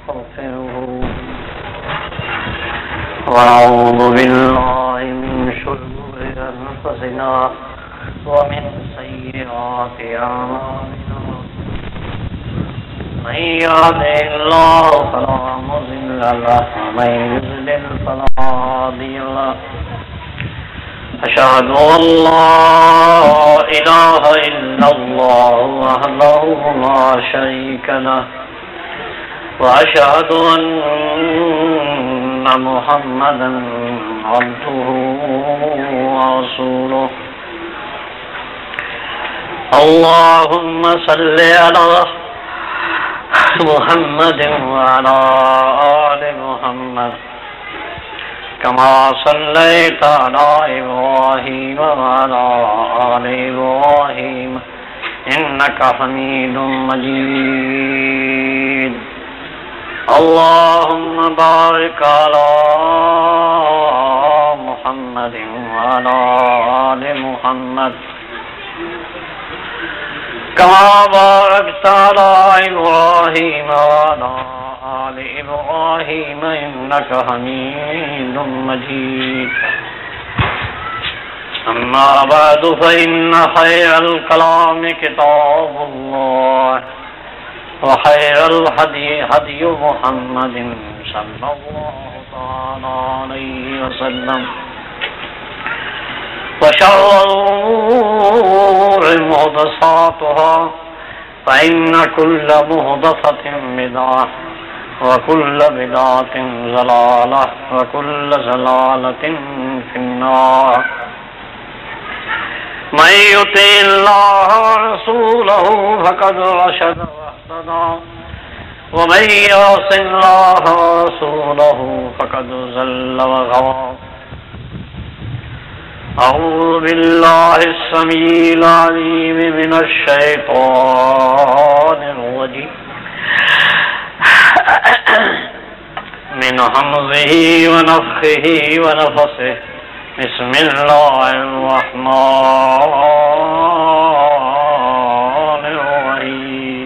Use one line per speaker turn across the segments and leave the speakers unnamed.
ونستغفره ونعوذ بالله من شرور أنفسنا ومن سيئات أعمالنا من يهده الله فلا مضل له ومن يضلل فلا هادي له أشهد أن لا إله إلا الله وحده لا شريك له وأشهد أن محمدا عبده ورسوله اللهم صل على محمد وعلى آل محمد كما صليت على إبراهيم وعلى آل إبراهيم إنك حميد مجيد اللهم بارك على محمد وعلى آل محمد كما باركت على إبراهيم وعلى آل إبراهيم إنك حميد مجيد أما بعد فإن خير الكلام كتاب الله وخير الهدي هدي محمد صلى الله تعالى عليه وسلم وشر الأمور محدثاتها فإن كل محدثة بدعة وكل بدعة ضلالة وكل ضلالة في النار من يطع الله ورسوله فقد رشد واهتدى ومن يعص الله ورسوله فقد ضل وغوى أعوذ بالله السميع العليم من الشيطان الرجيم من همزه ونفخه ونفثه بسم الله الرحمن الرحيم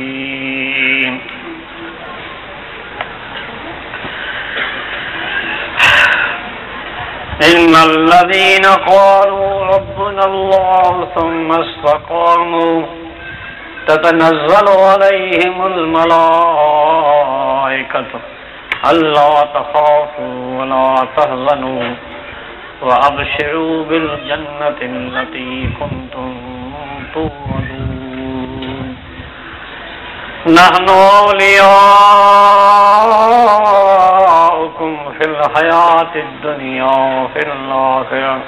إن الذين قالوا ربنا الله ثم استقاموا تتنزل عليهم الملائكة ألا تخافوا ولا تحزنوا وأبشروا بالجنة التي كنتم توعدون نحن أولياؤكم في الحياة الدنيا وفي الآخرة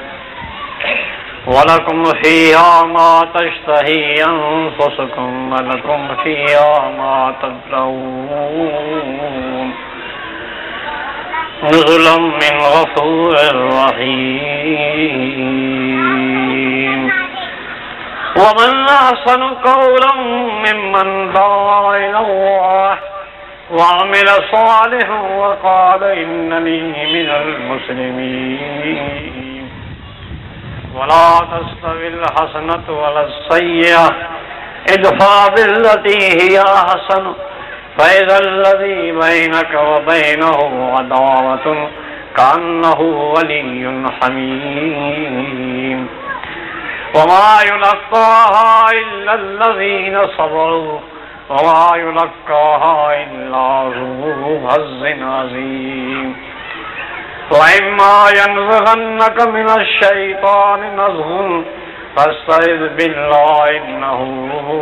ولكم فيها ما تشتهي أنفسكم ولكم فيها ما تدعون نزلا من غفور رحيم ومن أحسن قولا ممن دعا إلى الله وعمل صالحا وقال إنني من المسلمين ولا تستوي الحسنة ولا السيئة ادفع بالتي هي أحسن فإذا الذي بينك وبينه عداوة كأنه ولي حميم وما يلقاها إلا الذين صبروا وما يلقاها إلا ذو حظ عظيم وإما ينزغنك من الشيطان نزغ فاستعذ بالله إنه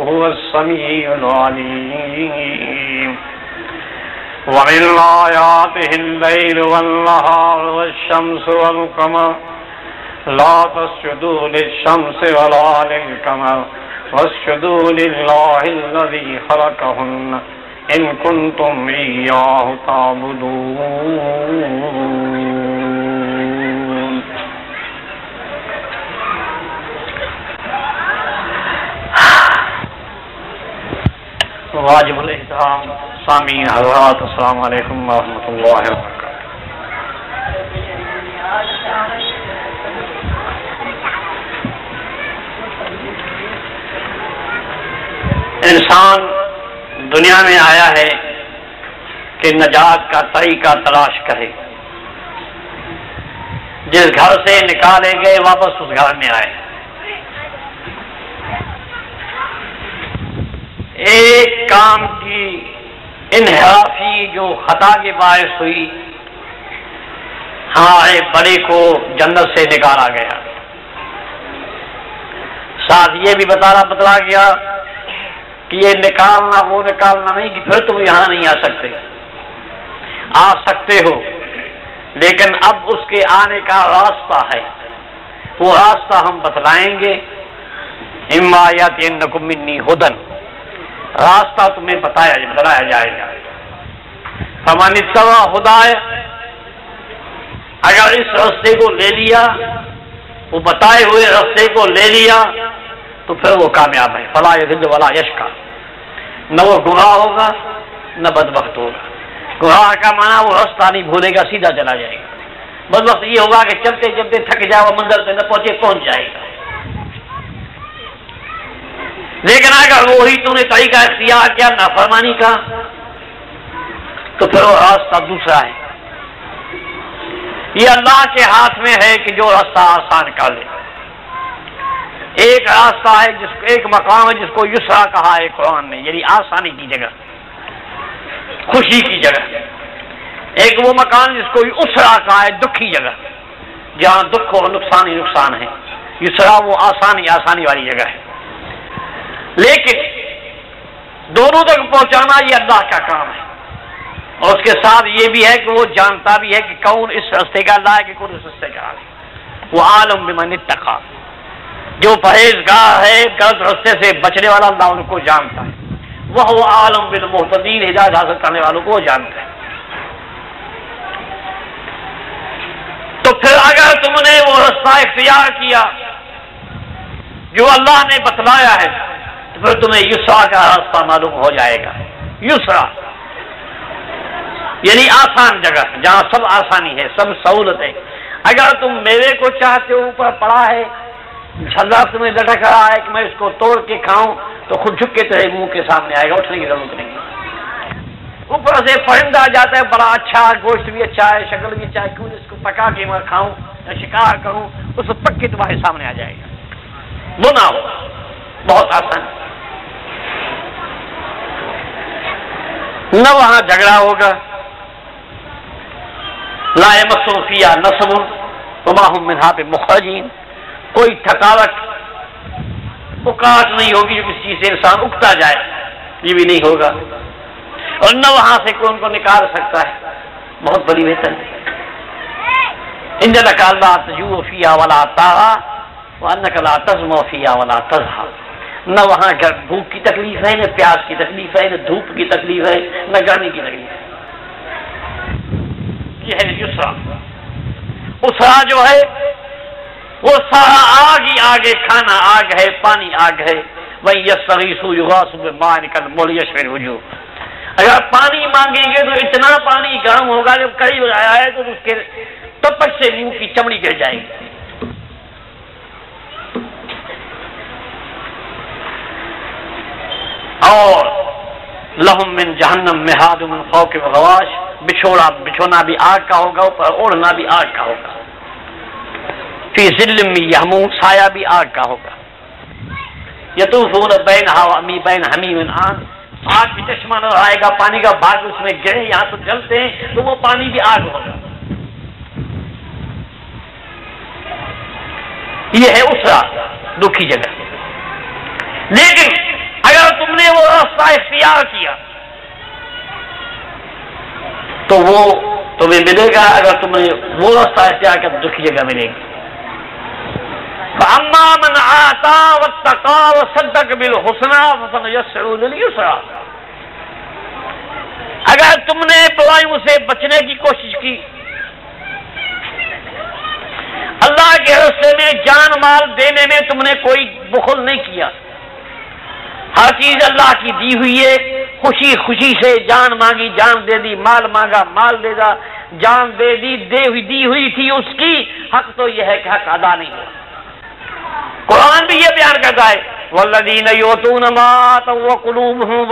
هو السميع العليم ومن آياته الليل والنهار والشمس والقمر لا تسجدوا للشمس ولا للقمر واسجدوا لله الذي خلقهن إن كنتم إياه تعبدون واجب الاحترام سامعین حضرات السلام علیکم ورحمۃ اللہ وبرکاتہ. انسان دنیا میں آیا ہے کہ نجات کا طریقہ تلاش کرے. جس گھر سے نکالے گئے واپس اس گھر میں آئے. ایک کام کی انحرافی جو خطا کے باعث ہوئی، ہمارے بڑے کو جنت سے نکالا گیا. ساتھ یہ بھی بتلا گیا کہ یہ نکالنا وہ نکالنا نہیں کہ پھر تم یہاں نہیں آ سکتے. آ سکتے ہو، لیکن اب اس کے آنے کا راستہ ہے. وہ راستہ ہم بتلائیں گے. اما یاتینکم منی ھدی، راستہ تمہیں بتلایا جائے گا. فمن اتبع ھدی، اگر اس راستے کو لے لیا، وہ بتائے ہوئے راستے کو لے لیا، تو پھر وہ کامیاب ہے. فلا یضل ولا یشقی، نہ وہ گمراہ ہوگا نہ بدبخت ہوگا. گمراہ کا معنی وہ راستہ نہیں بھولے گا، سیدھا چلا جائے گا. بدبخت یہ ہوگا کہ چلتے چلتے تھک جائے، وہ منزل پہ نہ پہنچ جائے گا. لیکن اگر وہی تم نے طریقہ اختیار کیا نافرمانی کا، تو پھر وہ راستہ دوسرا ہے. یہ اللہ کے ہاتھ میں ہے کہ جو راستہ آسان کر لے. ایک راستہ ہے ایک مقام ہے جس کو یسرا کہا ہے قرآن نے، یعنی آسانی کی جگہ، خوشی کی جگہ. ایک وہ مکان جس کو اسرا کہا ہے، دکھی جگہ، جہاں دکھ اور نقصان ہی نقصان ہے. یسرا وہ آسانی والی جگہ ہے. لیکن دونوں تک پہنچانا یہ اللہ کا کام ہے. اور اس کے ساتھ یہ بھی ہے کہ وہ جانتا بھی ہے کہ کون اس راستے کا اللہ ہے کہ کون اس راستے کا ہے. وہ عالم بمن اتقی، جو پرہیزگار ہے غلط راستے سے بچنے والا، اللہ ان کو جانتا ہے. وہ عالم بالمہتدین، ہدایت حاصل کرنے والوں کو وہ جانتا ہے. تو پھر اگر تم نے وہ راستہ اختیار کیا جو اللہ نے بتلایا ہے، تو پھر تمہیں یسرا کا راستہ معلوم ہو جائے گا. یسرا یعنی آسان جگہ، جہاں سب آسانی ہے، سب سہولت ہے. اگر تم میوے کو چاہتے ہو، اوپر پڑا ہے، چھلا تمہیں لٹک رہا ہے کہ میں اس کو توڑ کے کھاؤں، تو خود جھک کے تیرے منہ کے سامنے آئے گا، اٹھنے کی ضرورت نہیں. اوپر سے پرندہ آ جاتا ہے، بڑا اچھا، گوشت بھی اچھا ہے، شکل بھی اچھا ہے، کیوں اس کو پکا کے میں کھاؤں یا شکار کروں، اس کو پک کے تمہارے سامنے آ جائے گا. بنا ہو بہت آسان. نہ وہاں جھگڑا ہوگا، لا یمسہ فیہا نصب وما ھم منھا بمخرجین، کوئی تھکاوٹ اکاٹ نہیں ہوگی جو کسی چیز سے انسان اکتا جائے، یہ بھی نہیں ہوگا. اور نہ وہاں سے کوئی ان کو نکال سکتا ہے. بہت بڑی بہتر ہے. ان لک الا تجوع فیہا ولا تعری وانک لا تظمأ فیہا ولا تضحی. نہ وہاں بھوک کی تکلیف ہے، نہ پیاس کی تکلیف ہے، نہ دھوپ کی تکلیف ہے، نہ گرمی کی تکلیف ہے. یہ ہے یسرا. اسرا جو ہے وہ سارا آگ ہی آگ ہے، کھانا آگ ہے، پانی آگ ہے. وَإِن يَسْتَغِيثُوا يُغَاثُوا بِمَاءٍ كَالْمُهْلِ يَشْوِي الْوُجُوهَ. اگر پانی مانگیں گے تو اتنا پانی گرم ہوگا، جب قریب آیا ہے تو اس کے تپش سے منہ کی چمڑی گر جائے گی. اور لہم من جہنم مہاد من فوقہم غواش، بچھونا بھی آگ کا ہوگا، اوپر اوڑھنا بھی آگ کا ہوگا. فی ظل من یحموم، سایہ بھی آگ کا ہوگا. یطوفون بین حمیم آن، آگ بھی چشمہ نظر آئے گا، پانی کا بھاگ اس میں گرے، یہاں تو جلتے ہیں تو وہ پانی بھی آگ ہوگا. یہ ہے اسرا، دکھی جگہ. لیکن اگر تم نے وہ راستہ اختیار کیا تو وہ تمہیں ملے گا. اگر تم نے وہ راستہ اختیار کیا تو دکھی جگہ ملے گی. فَأَمَّا مَنْ آتَىٰ وَاتَّقَىٰ وَصَدَّقَ بِالْحُسْنَىٰ فَسَنُيَسِّرُهُ لِلْيُسْرَىٰ. اگر تم نے برائیوں سے بچنے کی کوشش کی، اللہ کے راستے میں جان مال دینے میں تم نے کوئی بخل نہیں کیا، ہر چیز اللہ کی دی ہوئی ہے، خوشی خوشی سے جان مانگی جان دے دی، مال مانگا مال دے دا، جان دے دی دی ہوئی تھی اس کی. حق تو یہ ہے کہ حق ادا نہیں ہوا. قرآن بھی یہ بیان کرتا ہے والذین یؤتون ما آتوا وقلوبہم،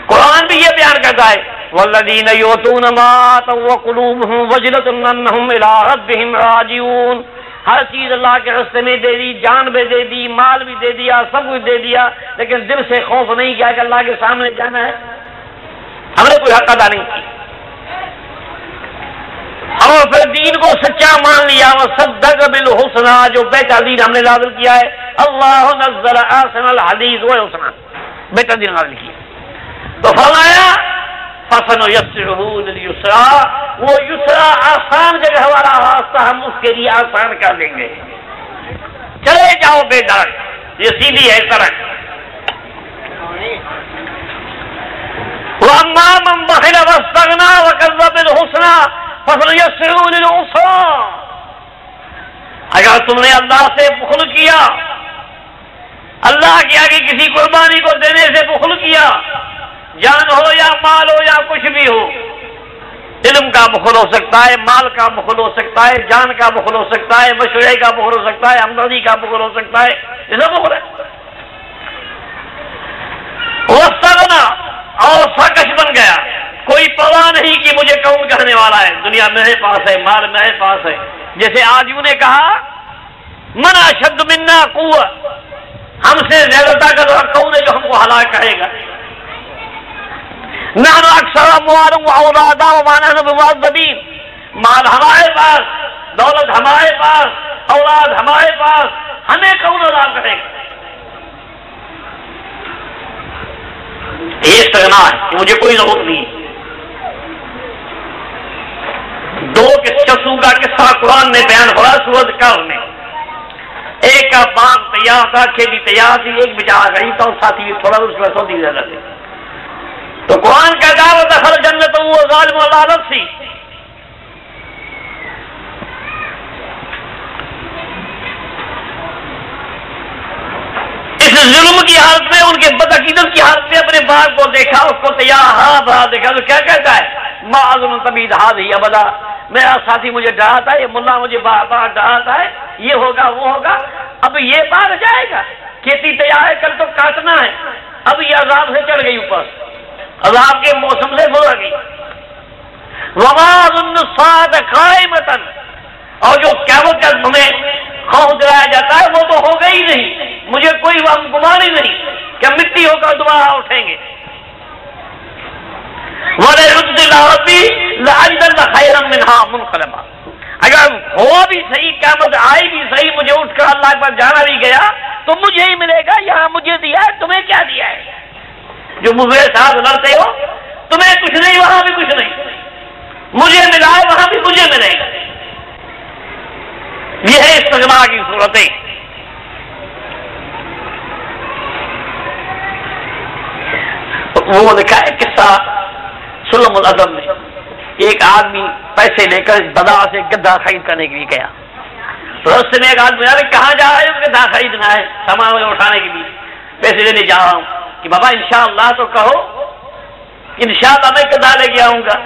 قرآن بھی یہ بیان کرتا ہے والذین یؤتون ما آتوا وقلوبهم وجلۃ انہم الی ربہم راجعون. ہر چیز اللہ کے راستے میں دے دی، جان بھی دے دی، مال بھی دے دیا، سب کچھ دے دیا، لیکن دل سے خوف نہیں کیا کہ اللہ کے سامنے جانا ہے. ہم نے کوئی حق ادا نہیں کی اور پھر دین کو سچا مان لیا. وصدق بالحسنى، جو بہتر دین ہم نے نازل کیا ہے. اللہ نزل احسن الحدیث والحسنى، بہتر دین نازل کیا. تو فرمایا فَسَنُيَسِّرُهُ لِلْيُسْرَىٰ، وہ یسرا آسان جگہ والا راستہ ہم اس کے لیے آسان کر دیں گے. چلے جاؤ بے ڈر، یہ سیدھی ہے سڑک. وَأَمَّا مَن بَخِلَ وَاسْتَغْنَىٰ وَكَذَّبَ بِالْحُسْنَىٰ فَسَنُيَسِّرُهُ لِلْعُسْرَىٰ. اگر تم نے اللہ سے بخل کیا، اللہ کے آگے کسی قربانی کو دینے سے بخل کیا، جان ہو یا مال ہو یا کچھ بھی ہو، علم کا بخل ہو سکتا ہے، مال کا بخل ہو سکتا ہے، جان کا بخل ہو سکتا ہے، مشورے کا بخل ہو سکتا ہے، ہمدردی کا بخل ہو سکتا ہے، یہ سب بخل ہے. واستغنى، اور سرکش بن گیا، کوئی پرواہ نہیں کہ مجھے کون کہنے والا ہے، دنیا میرے پاس ہے، مال میرے پاس ہے. جیسے آدیوں نے کہا من اشد منا قوة، ہم سے زیادہ طاقت والا کون ہے جو ہم کو ہلاک کرے گا. نحن اکثر اموالا واولادا وما نحن بمعذبین، مال ہمارے پاس، دولت ہمارے پاس، اولاد ہمارے پاس، ہمیں کون عذاب کرے گا. یہ استغنا ہے کہ مجھے کوئی ضرورت نہیں. دو شخصوں کا قصہ قرآن نے بیان ہوا سورۃ الکہف میں. ایک کا باغ تیار تھا، کھیتی تیار تھی، ایک بیچارہ غریب تھا اور ساتھی بھی تھوڑا اس میں سودی زیادہ تھے. تو قرآن کا دعوت دخل جنت وہ ظالم اللہ نفسی. اس ظلم کی حالت میں، ان کے بدعقیدت کی حالت میں اپنے باغ کو دیکھا، اس کو تیار ہرا بھرا دیکھا تو کیا کہتا ہے ما اظن تبید هذه ابدا، میرا ساتھی مجھے ڈراتا ہے، یہ ملا مجھے بار بار ڈراتا ہے، یہ ہوگا وہ ہوگا، اب یہ بار جائے گا، کھیتی تیار ہے، کل تو کاٹنا ہے، اب یہ عذاب سے چڑھ گئی اوپر، عذاب کے موسم سے گزر گئی. وما اظن الساعة قائمة، اور جو قیامت کا ہمیں خوف دلایا جاتا ہے وہ تو ہوگا ہی نہیں، مجھے کوئی گمان ہی نہیں کہ مٹی ہو کر دوبارہ اٹھیں گے. وَلَيُرْدِ اللَّهُ لَعَلَّ خَيْرًا مِنْهَا مُنْقَلَبًا، اگر ہوا بھی صحیح، قیامت آئی بھی صحیح، مجھے اٹھ کر اللہ پر جانا بھی گیا تو مجھے ہی ملے گا. یہاں مجھے دیا ہے، تمہیں کیا دیا ہے؟ جو مجھے ساتھ لڑتے ہو، تمہیں کچھ نہیں، وہاں بھی کچھ نہیں، مجھے ملا ہے وہاں بھی مجھے ملے گا. یہ ہے استغنا کی صورتیں. وہ لکھا ہے قصہ سلم العظم میں، ایک آدمی پیسے لے کر بازار سے گدھا خرید کرنے کے لیے گیا. راستے میں ایک آدمی آیا، کہاں جا رہا ہے؟ گدھا خریدنا ہے، سامان اٹھانے کے لیے پیسے لینے جا رہا ہوں. کہ بابا انشاءاللہ تو کہو، انشاءاللہ میں گدھا لے کے آؤں گا.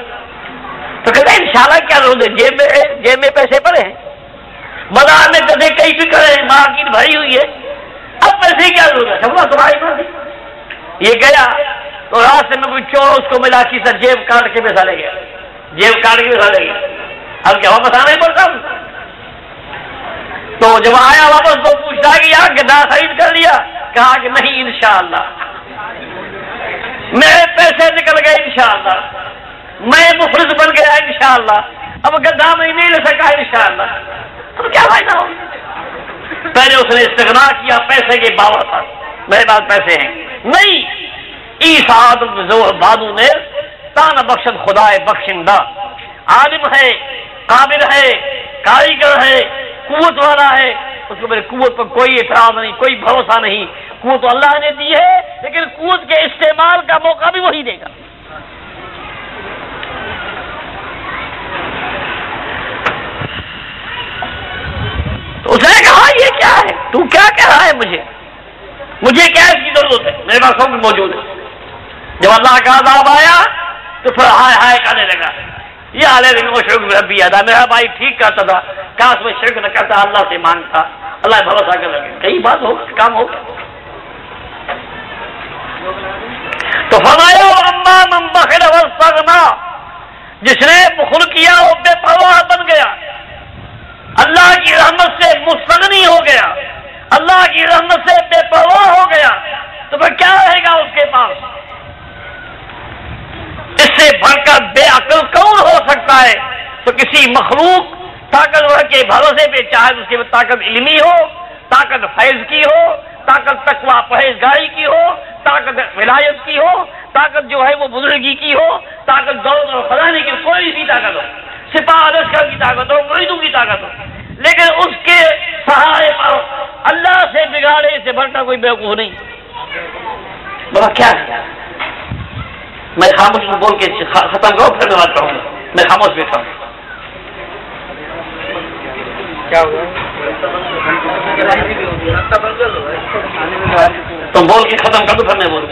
تو کہتا ہے انشاءاللہ کیا ضرورت ہے، جیب میں پیسے پڑے ہیں، بازار میں گدھے کئی بھی کرے ہیں، مارکیٹ بھری ہوئی ہے، اب پیسے کیا ضرورت ہے، سب تمہاری مرضی. یہ گیا تو راستے میں کوئی چور اس کو ملا کی سر جیب کاٹ کے پیسہ لے گیا، جیب کاٹ کے پیسہ لے گیا. اب کیا واپس آنا ہی پڑتا ہوں. تو جب آیا واپس تو پوچھتا کہ یار گدھا خرید کر لیا؟ کہا کہ نہیں، انشاءاللہ میرے پیسے نکل گئے، انشاءاللہ میں مفلس بن گیا، انشاءاللہ اب گدھا میں نہیں لے سکا، انشاءاللہ. تو کیا فائدہ ہو؟ پہلے اس نے استغنا کیا پیسے کے باوجود تھا، میرے پاس پیسے ہیں نہیں. عیسیٰ بادو نے تانا بخشد خدا بخشندہ، عالم ہے، قابل ہے، کاریگر ہے، قوت والا ہے، اس کو میرے قوت پر کوئی اعتراض نہیں، کوئی بھروسہ نہیں. قوت تو اللہ نے دی ہے، لیکن قوت کے استعمال کا موقع بھی وہی دے گا. تو اس نے کہا یہ کیا ہے، تو کیا کہہ رہا ہے؟ مجھے کیا اس کی ضرورت ہے، میرے پاس سب موجود ہے. جب اللہ کا عذاب آیا تو پھر ہائے ہائے کہنے لگا، یہ حال ہے وہ شرک میں ربی ادا، میرا بھائی ٹھیک کرتا تھا، کاش میں شرک نہ کرتا، اللہ سے مانگتا، اللہ بھروسہ کر لگے. کئی بات ہو، کام ہو. تو فرمایا اما من بخل واستغنا، جس نے بخل کیا وہ بے پرواہ بن گیا، اللہ کی رحمت سے مستغنی ہو گیا، اللہ کی رحمت سے بے پرواہ ہو گیا، تو پھر کیا رہے گا اس کے پاس؟ اس سے بڑھ کر بے عقل کون ہو سکتا ہے؟ تو کسی مخلوق طاقتور کے بھروسے پہ، چاہے اس کی طاقت علمی ہو، طاقت فیض کی ہو، طاقت تقویٰ پرہیزگاری کی ہو، طاقت ولایت کی ہو، طاقت جو ہے وہ بزرگی کی ہو، طاقت دولت اور خزانے کی، کوئی بھی طاقت ہو، سپاہ لشکر کی طاقت ہو، مریدوں کی طاقت ہو، لیکن اس کے سہارے پر اللہ سے بگاڑے سے بڑھ کر کوئی بیوقوف نہیں۔ بابا کیا ہے؟ میں خاموش بول کے ختم کروں، پھر میں بات کروں گا، میں خاموش بیٹھا ہوں۔ کیا ہوا؟ تم بول کے ختم کر دو، پھر میں بولوں۔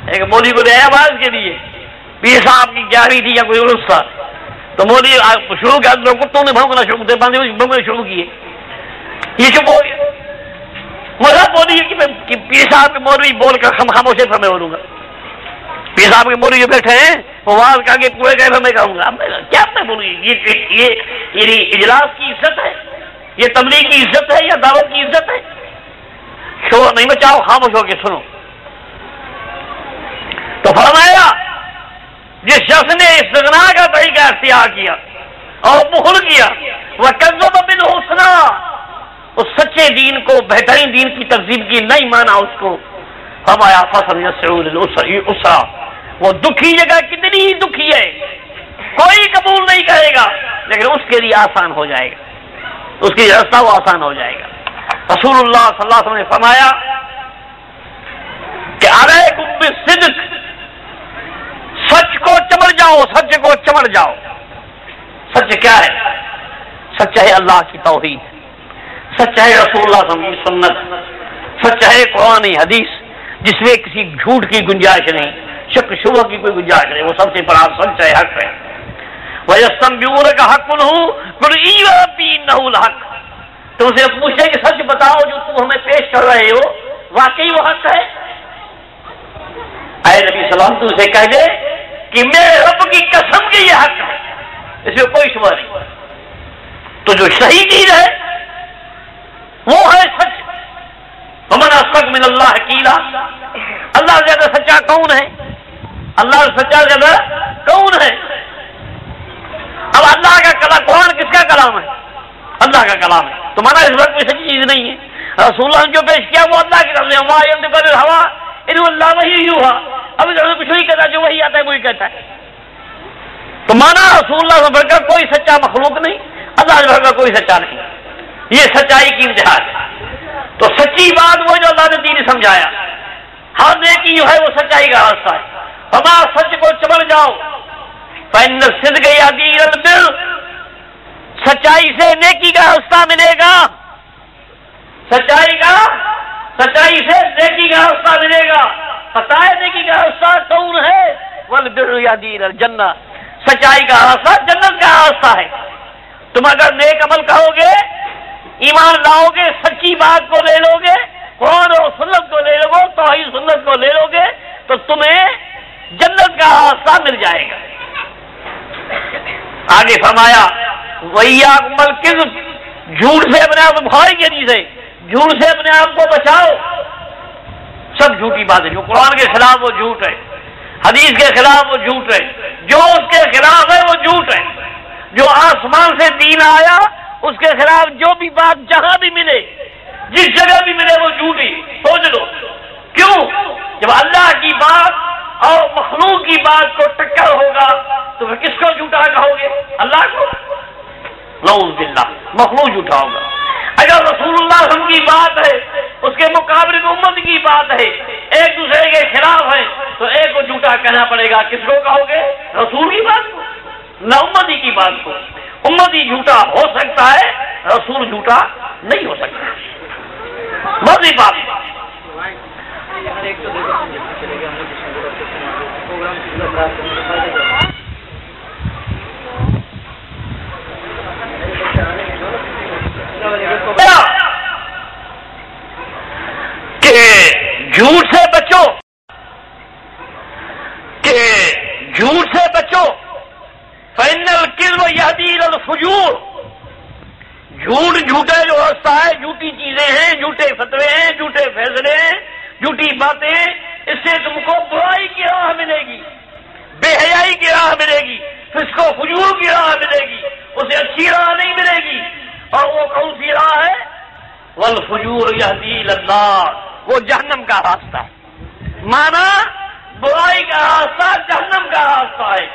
ایک مولوی کو لے آیا باز کے لیے، پیر صاحب کی گیارہویں تھی یا کوئی عرس تھا، تو مولوی شروع کیا، کتوں نے بھونکنا شروع کیا، باندھے بھونکنے شروع کیے، یہ چپ ہو گیا۔ مجھے بولی کہ پیر صاحب کے مولوی بول کر خاموش ہے، پھر میں بولوں گا۔ پیر صاحب کے مولوی جو بیٹھے ہیں وہ واز کر کے پورے گئے، پھر میں کہوں گا کیا میں بولوں؟ یہ اجلاس کی عزت ہے، یہ تبلیغ کی عزت ہے یا دعوت کی عزت ہے؟ شور نہیں مچاؤ، خاموش ہو کے سنو۔ تو فرمایا جس شخص نے استغنا کا طریقہ اختیار کیا اور بخل کیا، وَكَذَّبَ بِالْحُسْنَىٰ، اس سچے دین کو، بہترین دین کی تکذیب کی، نہیں مانا اس کو، فرمایا فَسَنُيَسِّرُهُ لِلْعُسْرَىٰ، وہ دکھی جگہ کتنی ہی دکھی ہے، کوئی قبول نہیں کرے گا، لیکن اس کے لیے آسان ہو جائے گا، اس کی راستہ وہ آسان ہو جائے گا۔ رسول اللہ صلی اللہ علیہ وسلم نے فرمایا کہ علیکم بالصدق، سچ کو چمڑ جاؤ، سچ کو چمڑ جاؤ۔ سچ کیا ہے؟ سچ ہے اللہ کی توحید، سچ ہے رسول اللہ صلی اللہ علیہ وسلم کی سنت، سچ ہے قرآن حدیث جس میں کسی جھوٹ کی گنجائش نہیں، شک شبہ کی کوئی گنجائش نہیں، وہ سب سے بڑا سچ ہے، حق ہے۔ وَيَسْتَنْبِئُونَكَ حَقٌّ هُوَ قُلْ إِي رَبِّي إِنَّهُ الْحَقُّ، تم سے پوچھے کہ سچ بتاؤ جو تم ہمیں پیش کر رہے ہو واقعی وہ حق ہے؟ اے نبی صلی اللہ علیہ وسلم تم سے کہہ دے کہ میرے رب کی قسم کہ یہ حق ہے، اس میں کوئی شبہ نہیں۔ تو جو صحیح چیز ہے وہ ہے سچ۔ وَمَنْ أَصْدَقُ مِنَ اللَّهِ قِيلًا، اللہ سے زیادہ سچا کون ہے؟ اللہ سے سچا زیادہ کون ہے؟ اب اللہ کا کلام، قرآن کس کا کلام ہے؟ اللہ کا کلام ہے، تو مانا اس وقت کوئی سچی چیز نہیں ہے۔ رسول اللہ نے جو پیش کیا وہ اللہ کی طرف سے، وَمَا يَنطِقُ عَنِ الْهَوَىٰ إِنْ هُوَ إِلَّا وَحْيٌ يُوحَىٰ، اب کچھ نہیں کہتا، جو وحی آتا ہے وہی کہتا ہے۔ تو مانا رسول اللہ سے بڑھ کر کوئی سچا مخلوق نہیں، اللہ سے بڑھ کر کوئی سچا نہیں، یہ سچائی کی انتہا ہے۔ تو سچی بات وہ جو اللہ نے دین سمجھایا، ہر نیکی جو ہے وہ سچائی کا راستہ ہے۔ ہمارا سچ کو چمڑ جاؤ، فإن الصدق يهدي إلى البر، سچائی سے نیکی کا راستہ ملے گا، سچائی سے نیکی کا راستہ ملے گا۔ پتہ ہے نیکی کا راستہ کون ہے؟ والبر يهدي إلى الجنة، سچائی کا راستہ جنت کا راستہ ہے۔ تم اگر نیک عمل کرو گے، ایمان لاؤ گے، سچی بات کو لے لو گے، قرآن اور سنت کو لے لو گے، توحید سنت کو لے لو گے، تو تمہیں جنت کا راستہ مل جائے گا۔ آگے فرمایا وَإِيَّاكُمْ وَالْكِذْبَ، جھوٹ سے اپنے آپ کو، بخاری کی حدیث ہے، جھوٹ سے اپنے آپ کو بچاؤ۔ سب جھوٹی بات ہے، جو قرآن کے خلاف وہ جھوٹ ہے، حدیث کے خلاف وہ جھوٹ ہے، جو اس کے خلاف ہے وہ جھوٹ ہے۔ جو آسمان سے دین آیا اس کے خلاف جو بھی بات جہاں بھی ملے، جس جگہ بھی ملے، وہ جھوٹی، سوچ لو۔ کیوں؟ جب اللہ کی بات اور مخلوق کی بات کو ٹکر ہوگا تو پھر کس کو جھوٹا کہو گے؟ اللہ کو؟ نعوذ باللہ، مخلوق جھوٹا ہوگا۔ اگر رسول اللہ صلی اللہ علیہ وسلم کی بات ہے، اس کے مقابلے میں امت کی بات ہے، ایک دوسرے کے خلاف ہے، تو ایک کو جھوٹا کہنا پڑے گا۔ کس کو کہو گے؟ رسول کی بات کو، نہ امتی کی بات کو۔ امتی جھوٹا ہو سکتا ہے، رسول جھوٹا نہیں ہو سکتا۔ بڑی بات کہ جھوٹ سے بچو، جھوٹا جو راستہ ہے، جھوٹی چیزیں ہیں، جھوٹے فتوے ہیں، جھوٹے فیصلے ہیں، جھوٹی باتیں ہیں، اس سے تم کو برائی کی راہ ملے گی، بے حیائی کی راہ ملے گی، فسق و فجور کی راہ ملے گی، اسے اچھی راہ نہیں ملے گی۔ اور وہ کون سی راہ ہے؟ والفجور یہدی الی النار، وہ جہنم کا راستہ ہے۔ مانا برائی کا راستہ جہنم کا راستہ ہے،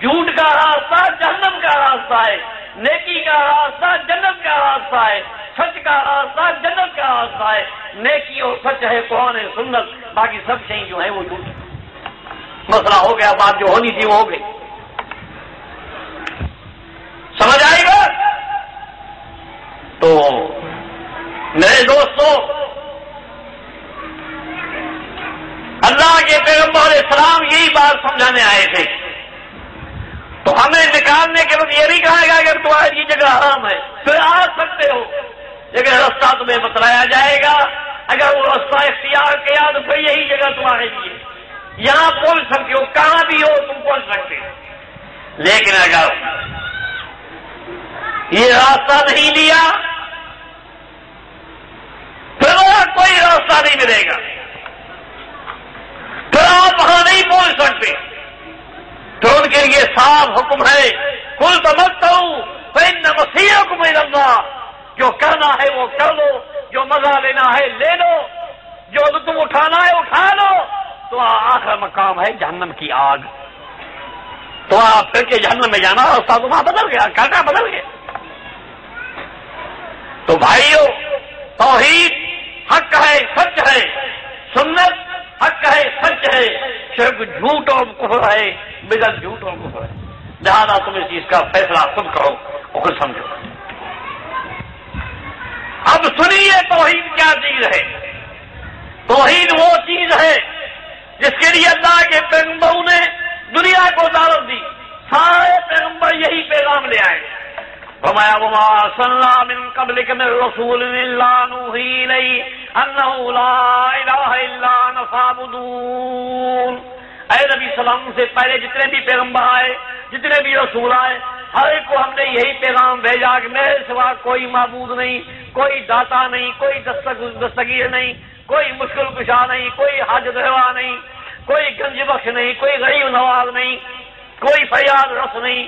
جھوٹ کا راستہ جہنم کا راستہ ہے، نیکی کا راستہ جنت کا راستہ ہے، سچ کا راستہ جنت کا راستہ ہے۔ نیکی اور سچ ہے قرآن سنت، باقی سب چیزیں جو ہیں وہ جھوٹ۔ مسئلہ ہو گیا، بات جو ہونی تھی وہ ہو گئی، سمجھ آئے گا؟ تو میرے دوستو، اللہ کے پیغمبر علیہ السلام یہی بات سمجھانے آئے تھے، تو ہمیں نکالنے کے بعد یہ نہیں کہا گا اگر تمہاری یہ جگہ حرام ہے پھر آ سکتے ہو، لیکن راستہ تمہیں بتلایا جائے گا، اگر وہ راستہ اختیار کیا تو پھر یہی جگہ تمہارے لیے، یہاں پہنچ سکتے ہو، کہاں بھی ہو تم پہنچ سکتے ہو۔ لیکن اگر یہ راستہ نہیں لیا پھر کوئی راستہ نہیں ملے گا، پھر آپ وہاں نہیں پہنچ سکتے۔ تو ان کے لیے صاف حکم ہے، قل تمتعوا فإن مصيركم إلى الله، جو کرنا ہے وہ کر لو، جو مزہ لینا ہے لے لو، جو تم اٹھانا ہے اٹھا لو، تو آخر مقام ہے جہنم کی آگ۔ تو آپ پھر کے جہنم میں جانا، راستہ تمہارا بدل گیا، کاٹا بدل گیا۔ تو بھائیو، توحید حق ہے، سچ ہے، سنت حق ہے، سچ ہے، شرک جھوٹ اور کفر ہے، بدعت جھوٹ اور کفر ہے۔ لہذا تم اس چیز کا فیصلہ خود کرو اور خود سمجھو۔ اب سنیے توحید کیا چیز ہے۔ توحید وہ چیز ہے جس کے لیے اللہ کے پیغمبروں نے دنیا کو دعوت دی، سارے پیغمبر یہی پیغام لے آئے۔ فرمایا وما ارسلنا من قبلک من رسول الا نوحی الیہ انہ لا الہ الا انا فاعبدون۔ اے نبی صلی اللہ علیہ وسلم سے پہلے جتنے بھی پیغمبر آئے، جتنے بھی رسول آئے، ہر ایک کو ہم نے یہی پیغام بھیجا کہ میرے سوا کوئی معبود نہیں، کوئی داتا نہیں، کوئی دستگیر نہیں، کوئی مشکل کشا نہیں، کوئی حاجت روا نہیں، کوئی گنج بخش نہیں، کوئی غریب نواز نہیں، کوئی فریاد رس نہیں۔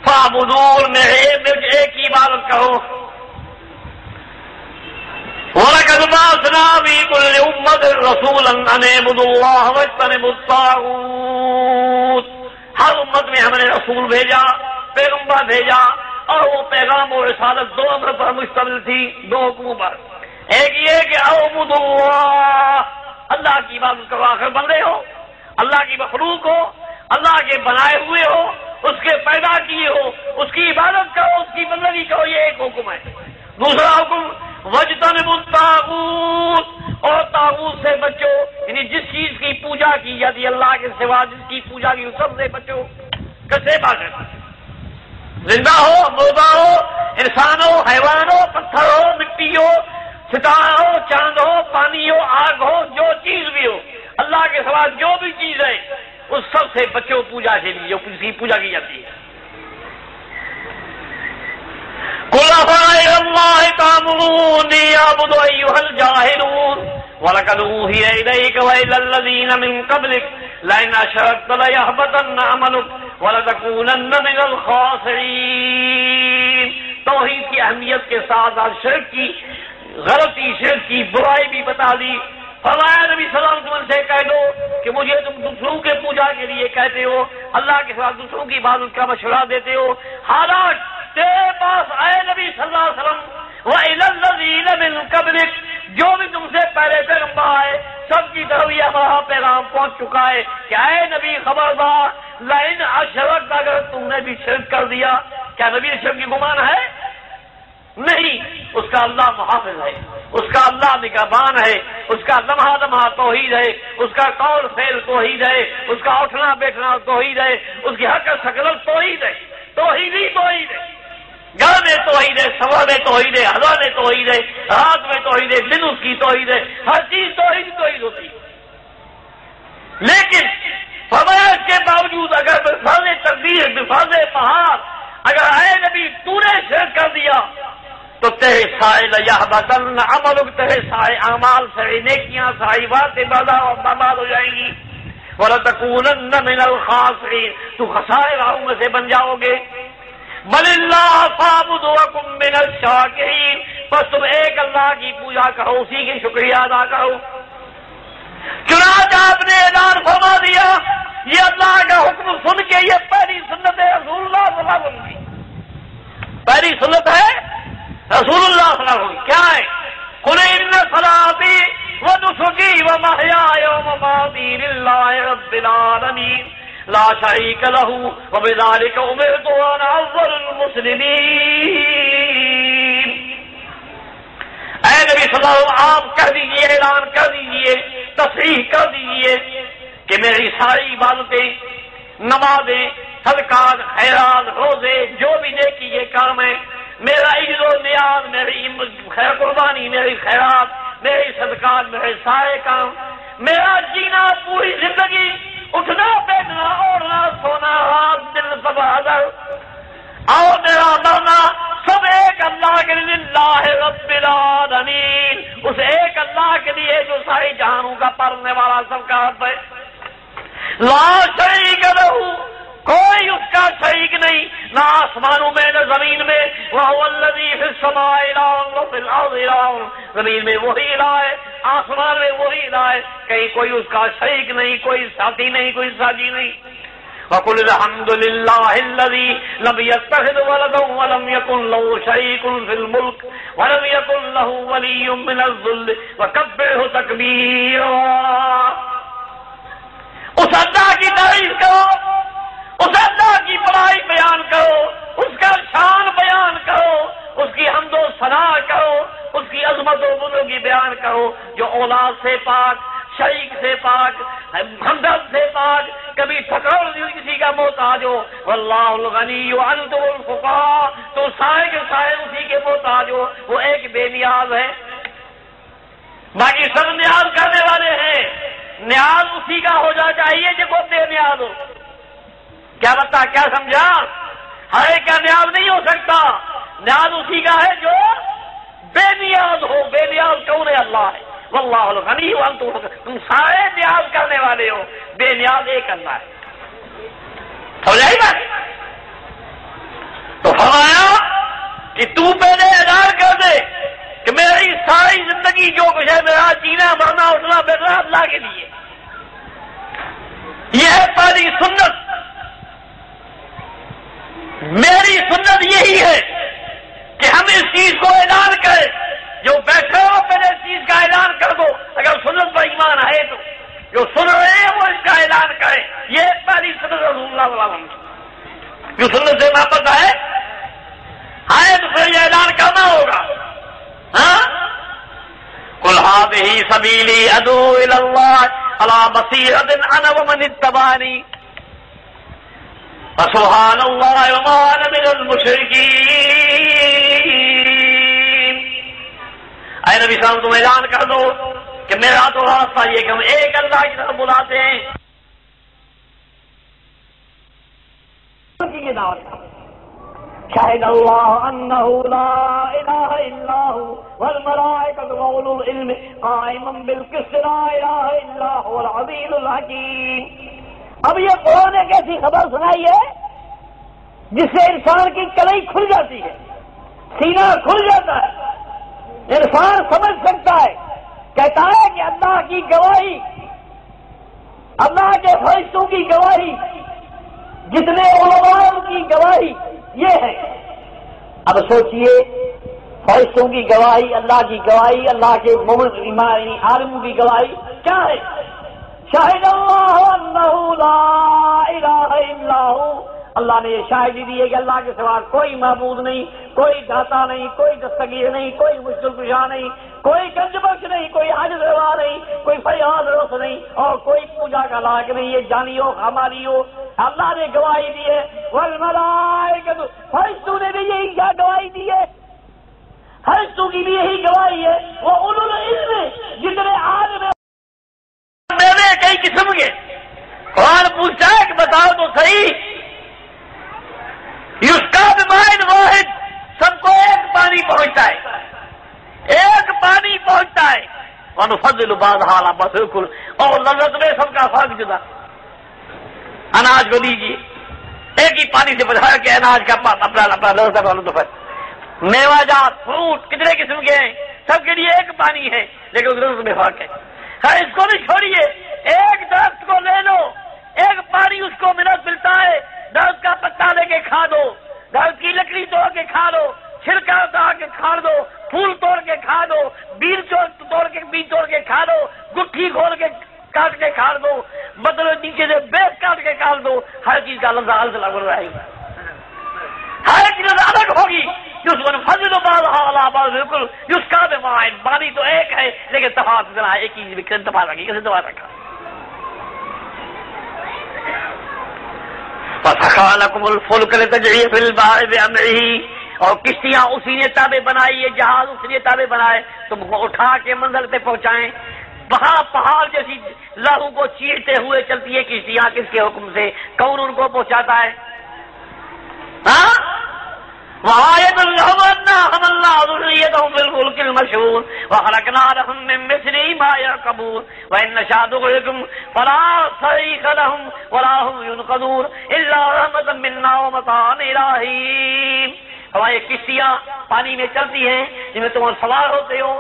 فاعبدون، مجھے ایک ہی عبادت کرو۔ وَلَقَدْ بَعَثْنَا فِي كُلِّ أُمَّةٍ رَسُولًا أَنِ اعْبُدُوا اللَّهَ وَاجْتَنِبُوا الطَّاغُوتَ، ہر امت میں ہم نے رسول بھیجا، پیغمبر بھیجا، اور وہ پیغام اور رسالت دو امر پر مشتمل تھی، دو حکموں پر۔ ایک یہ کہ اعبدوا اللہ، اللہ کی عبادت کرو، آخر بندے ہو، اللہ کی مخلوق ہو، اللہ کے بنائے ہوئے ہو، اس کے پیدا کیے ہو، اس کی عبادت کرو، اس کی بندگی کرو، یہ ایک حکم ہے۔ دوسرا حکم وَاجْتَنِبُوا الطَّاغُوتَ، اور طاغوت سے بچو، یعنی جس چیز کی پوجا کی جاتی ہے اللہ کے سوا، جس کی پوجا کی سب سے بچو۔ کیسے بات ہے؟ زندہ ہو، مردہ ہو، انسان ہو، حیوان ہو، پتھر ہو، مٹی ہو، ستارہ ہو، چاند ہو، پانی ہو، آگ ہو، جو چیز بھی ہو، اللہ کے سوا جو بھی چیز ہے اس سب سے بچو پوجا کے لیے، جو کسی کی پوجا کی جاتی ہے۔ قُلْ أَفَغَيْرَ اللَّهِ تَأْمُرُونِّي أَعْبُدُ أَيُّهَا الْجَاهِلُونَ وَلَقَدْ أُوحِيَ إِلَيْكَ وَإِلَى الَّذِينَ مِن قَبْلِكَ لَئِنْ أَشْرَكْتَ لَيَحْبَطَنَّ عَمَلُكَ وَلَتَكُونَنَّ مِنَ الْخَاسِرِينَ۔ توحید کی اہمیت کے ساتھ آج شرک کی غلطی، شرک کی برائی بھی بتا دی۔ فرمایا نبی صلی اللہ علیہ وسلم سے کہہ دو کہ مجھے تم دوسروں کے پوجا کے لیے کہتے ہو، اللہ کے ساتھ دوسروں کی عبادت کا مشورہ دیتے ہو، حالات تیرے پاس اے نبی صلی اللہ علیہ وسلم وَإِلَى الَّذِينَ مِن قَبْلِكَ، جو بھی تم سے پہلے پیغمبر آئے سب کی طرف یہ ہمارا پیغام پہنچ چکا ہے کہ اے نبی خبردار، لَئِنْ أَشْرَكْتَ، اگر تم نے بھی شرک کر دیا، کیا نبی شرک کی گمان ہے؟ نہیں، اس کا اللہ محافظ ہے، اس کا اللہ نگہبان ہے، اس کا لمحہ لمحہ توحید ہے، اس کا قول فعل توحید ہے، اس کا اٹھنا بیٹھنا توحید ہے، اس کی حرکت شکلت توحید ہے، توحید ہی توحید ہے۔ گھر میں توحید ہے، صبح میں توحید ہے، ہوا میں توحید ہے، رات میں توحید ہے، دن اس کی توحید ہے، ہر چیز توحید توحید ہوتی ہے۔ لیکن فرمایا اس کے باوجود اگر بفرض تقدیر، بفرض پہاڑ، اگر اے نبی تو نے شرک کر دیا تو تیرے سائے لیحبطن عملک، تیرے سائے اعمال سے نیکیاں ساری باتیں برباد ہو جائیں گی. وَلَتَكُونَنَّ مِنَ الْخَاسِرِينَ، تو خسارے والوں میں سے بن جاؤ گے. بَلِ اللَّهَ فَاعْبُدْ وَكُن مِّنَ الشَّاكِرِينَ، بس تم ایک اللہ کی پوجا کرو، اسی کی شکریہ ادا کرو. چنانچہ آپ نے اعلان فرما دیا، یہ اللہ کا حکم سن کے یہ پہلی سنت ہے رسول اللہ صلی اللہ علیہ وسلم کی. پہلی سنت ہے رسول اللہ صلی اللہ علیہ وسلم. کیا ہے؟ قُلْ إِنَّ صَلَاتِي وَنُسُكِي وَمَحْيَايَ وَمَمَاتِي لِلَّهِ رَبِّ الْعَالَمِينَ لا شریک لہ وبذلک امرت وانا اول المسلمین. اے نبی صلی اللہ علیہ وسلم، آپ کہہ دیجئے، اعلان کر دیجئے، تصریح کر دیجئے کہ میری ساری عبادتیں، نمازیں، صدقات، خیرات، روزے، جو بھی نیکی کے کام ہے، میرا عجز و نیاز، میری خیر قربانی، میری خیرات، میری صدقات، میرے سارے کام، میرا جینا، پوری زندگی، اٹھنا بیٹھنا، اوڑھنا سونا، ہاتھ دل سب حاضر، اور میرا مرنا سب ایک اللہ کے لیے، اللہ رب العالمین، اس ایک اللہ کے لیے جو ساری جہانوں کا پالنے والا سب کا رب ہے. لا شریک لہ، کوئی اس کا شریک نہیں، نہ آسمانوں میں نہ زمین میں. وہو الذی فی السماء الہ وفی الارض الہ، زمین میں وہی الہ ہے، آسمان میں وہی الہ ہے، کہیں کوئی اس کا شریک نہیں، کوئی ساتھی نہیں، کوئی ساجی نہیں. وقل الحمد للہ الذی لم یتخذ ولدا ولم یکن لہ شریک فی الملک ولم یکن لہ ولی من الذل وکبرہ تکبیرا. اس اللہ کی تعریف کرو، اس اللہ کی بڑائی بیان کرو، اس کا شان بیان کرو، اس کی حمد و ثنا کرو، اس کی عظمت و بزرگی بیان کرو، جو اولاد سے پاک، شریک سے پاک، ہمدرد سے پاک، کبھی ٹھکر کسی کا محتاج ہو. واللہ الغنی وانتم الفقراء، تو سارے کے سارے اسی کے محتاج ہو، وہ ایک بے نیاز ہے، باقی سب نیاز کرنے والے ہیں. نیاز اسی کا ہو جانا چاہیے جو بے نیاز ہو. کیا بتا، کیا سمجھا؟ ہر ایک کا نیاز نہیں ہو سکتا، نیاز اسی کا ہے جو بے نیاز ہو. بے نیاز کون ہے؟ اللہ ہے. واللہ الغنی وانتم الفقراء، تم سارے نیاز کرنے والے ہو، بے نیاز ایک اللہ ہے. سمجھائی بات؟ تو فرمایا کہ تو پہلے اعلان کر دے کہ میری ساری زندگی جو کچھ ہے، میرا جینا مرنا اٹھنا بیٹھنا اللہ کے لیے. یہ ہے پہلی سنت. میری سنت یہی ہے کہ ہم اس چیز کو اعلان کریں. جو بیٹھے ہو پہلے اس چیز کا اعلان کر دو، اگر سنت پر ایمان ہے تو جو سن رہے ہیں وہ اس کا اعلان کریں. یہ پہلی سنت رسول اللہ صلی اللہ علیہ وسلم جو سنت سے محبت ہے تو پھر یہ اعلان کرنا ہوگا. ہاں، قل هذه سبیلی ادعو الی اللہ علی بصیرۃ انا ومن اتبعنی فسبحان اللہ وما انا من المشرکین. اے نبی صلی اللہ علیہ وسلم، تم اعلان کر دو کہ میرا تو راستہ یہ کہ ہم ایک اللہ کی طرف بلاتے ہیں. شاہد اللہ انہ لا الہ الا ہو والملائکۃ واولو العلم قائما بالقسط لا الہ الا هو العزیز الحکیم. اب یہ قرآن ایک ایسی خبر سنائی ہے جس سے انسان کی کلئی کھل جاتی ہے، سینہ کھل جاتا ہے، انسان سمجھ سکتا ہے. کہتا ہے کہ اللہ کی گواہی، اللہ کے فرشتوں کی گواہی، جتنے علماء کی گواہی یہ ہے. اب سوچئے، فرشتوں کی گواہی، اللہ کی گواہی، اللہ کے عالموں کی گواہی کیا ہے؟ شاہد اللہ انہ لا الہ الا ہو، اللہ نے یہ شاہدی دی ہے کہ اللہ کے سوا کوئی معبود نہیں، کوئی داتا نہیں، کوئی دستگیر نہیں، کوئی مشکل کشا نہیں، کوئی گنج بخش نہیں، کوئی حاجت روا نہیں، کوئی فریاد رس نہیں، اور کوئی پوجا کا لائق نہیں. یہ جانی ہو ہماری ہو، اللہ نے گواہی دی ہے. والملائکۃ، فرشتوں نے بھی یہی کیا گواہی دی ہے، فرشتوں کی بھی یہی گواہی ہے. وہ اولو العلم، جتنے عالم میرے کئی قسم کے. قرآن پوچھتا ہے کہ بتاؤ تو صحیح، یسقا بماء واحد، سب کو ایک پانی پہنچتا ہے، ایک پانی پہنچتا ہے۔ وَنُفَضِّلُ بَعْضَهَا عَلَىٰ بَعْضٍ، بالکل، اور لذت میں سب کا فرق جدا۔ اناج کو لیجیے، ایک ہی پانی سے بجایا کہ اناج کا اپنا لذت کا لطف ہے۔ میوہ جات، فروٹ کتنے قسم کے ہیں، سب کے لیے ایک پانی ہے لیکن اس لذت میں فرق ہے۔ ہاں، اس کو بھی چھوڑیے، ایک درخت کو لے لو، ایک پانی اس کو منت ملتا ہے، درخت کا پتا لے کے کھا دو، درخت کی لکڑی توڑ کے کھا دو، چھلکا اتار کے کھا دو، پھول توڑ کے کھا دو، بیج توڑ کے کھا دو، گٹھی کھول کے کاٹ کے کھا دو، مطلب نیچے سے بیس کاٹ کے کھا دو، ہر چیز کا لفظ الگ رہے گا، ہر چیز الگ ہوگی۔ جس کو فضل و بعض بالکل جس کا بھی پانی تو ایک ہے لیکن تفاوت اتنا ہے، ایک چیز تفاوت رکھی، کیسے تفاوت رکھا؟ فَسَخَرَ لَكُمُ الْفُلْكَ لِتَجْرِيَ فِي الْبَحْرِ بِأَمْرِهِ، اور کشتیاں اسی نے تابع بنائی، یہ جہاز اسی نے تابع بنائے تم کو اٹھا کے منزل پہ پہنچائیں۔ وہاں پہاڑ جیسی لہو کو چیرتے ہوئے چلتی ہے کشتیاں، کس کے حکم سے؟ کون ان کو پہنچاتا ہے؟ ہاں، وَآيَةٌ لَهُمْ أَنَّا حَمَلْنَا ذُرِّيَّتَهُمْ فِي الْفُلْكِ الْمَشْحُونِ وَخَلَقْنَا لَهُم مِّن مِّثْلِهِ مَا يَرْكَبُونَ وَإِن نَّشَأْ نُغْرِقْهُمْ فَلَا صَرِيخَ لَهُمْ وَلَا هُمْ يُنقَذُونَ إِلَّا رَحْمَةً مِّنَّا وَمَتَاعًا إِلَىٰ حِينٍ۔ ہماری کشتیاں پانی میں چلتی ہیں، جن میں تم سوار ہوتے ہو،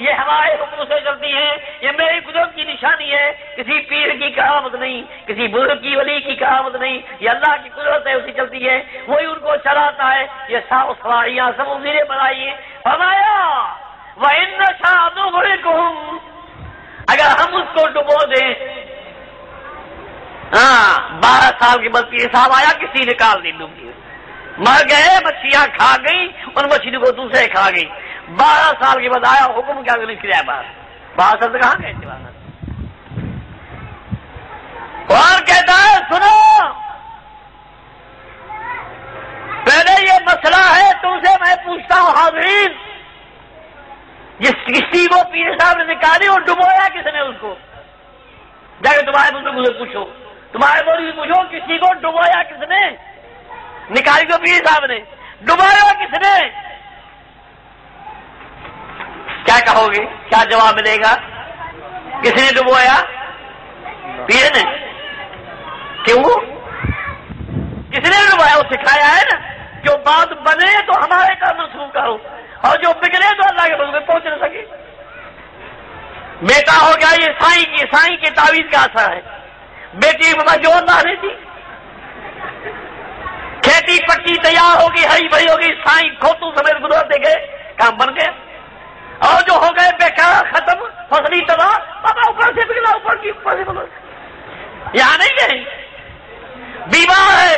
یہ ہمارے حکم سے چلتی ہیں، یہ میری قدرت کی نشانی ہے، کسی پیر کی کرامت نہیں، کسی بزرگ کی ولی کی کرامت نہیں، یہ اللہ کی قدرت ہے، اسی چلتی ہے، وہی ان کو چلاتا ہے۔ یہ سواریاں سب اسی نے بنائی ہیں۔ فرمایا وَإِن نَّشَأْ نُغْرِقْهُمْ، اگر ہم اس کو ڈبو دیں، ہاں 12 سال کے بعد حساب آیا، کسی نکال دی ڈوب گئی، مر گئے، مچھلیاں کھا گئی، ان مچھلیوں کو دوسرے کھا گئی۔ 12 سال کے بعد آیا حکم، کیا نکلا باہر؟ 12 سال کہاں گئے؟ قرآن کہتا ہے سنو، پہلے یہ مسئلہ ہے تم سے میں پوچھتا ہوں حاضرین، جس کشتی کو پیر صاحب نے نکالی اور ڈبویا کس نے؟ اس کو جا کے تمہارے بزرگ سے پوچھو، تمہارے بزرگ پوچھو کشتی کو ڈبویا کس نے؟ نکالی کو پیر صاحب نے، ڈبویا کس نے؟ کیا کہو گے؟ کیا جواب ملے گا؟ کس نے ڈبویا؟ پیر نے۔ کیوں؟ کس نے ڈبویا؟ وہ سکھایا ہے نا، جو بات بنے تو ہمارے کا منسوخ کرو، اور جو بگڑے تو اللہ کے فضل میں پہنچ نہ سکے۔ بیٹا ہو گیا، یہ سائیں کی تعویذ کا اثر ہے۔ بیٹی جو اللہ نے دی، کھیتی پکی تیار ہوگی، ہری بھری ہوگی، سائیں کھوتو سمیت قدرت دے گئے، کام بن گئے۔ اور جو ہو گئے بیکار، ختم، فصلی تباہ، بابا اوپر سے بگڑا، اوپر سے بولو، یہاں نہیں گئے۔ بیمار ہے،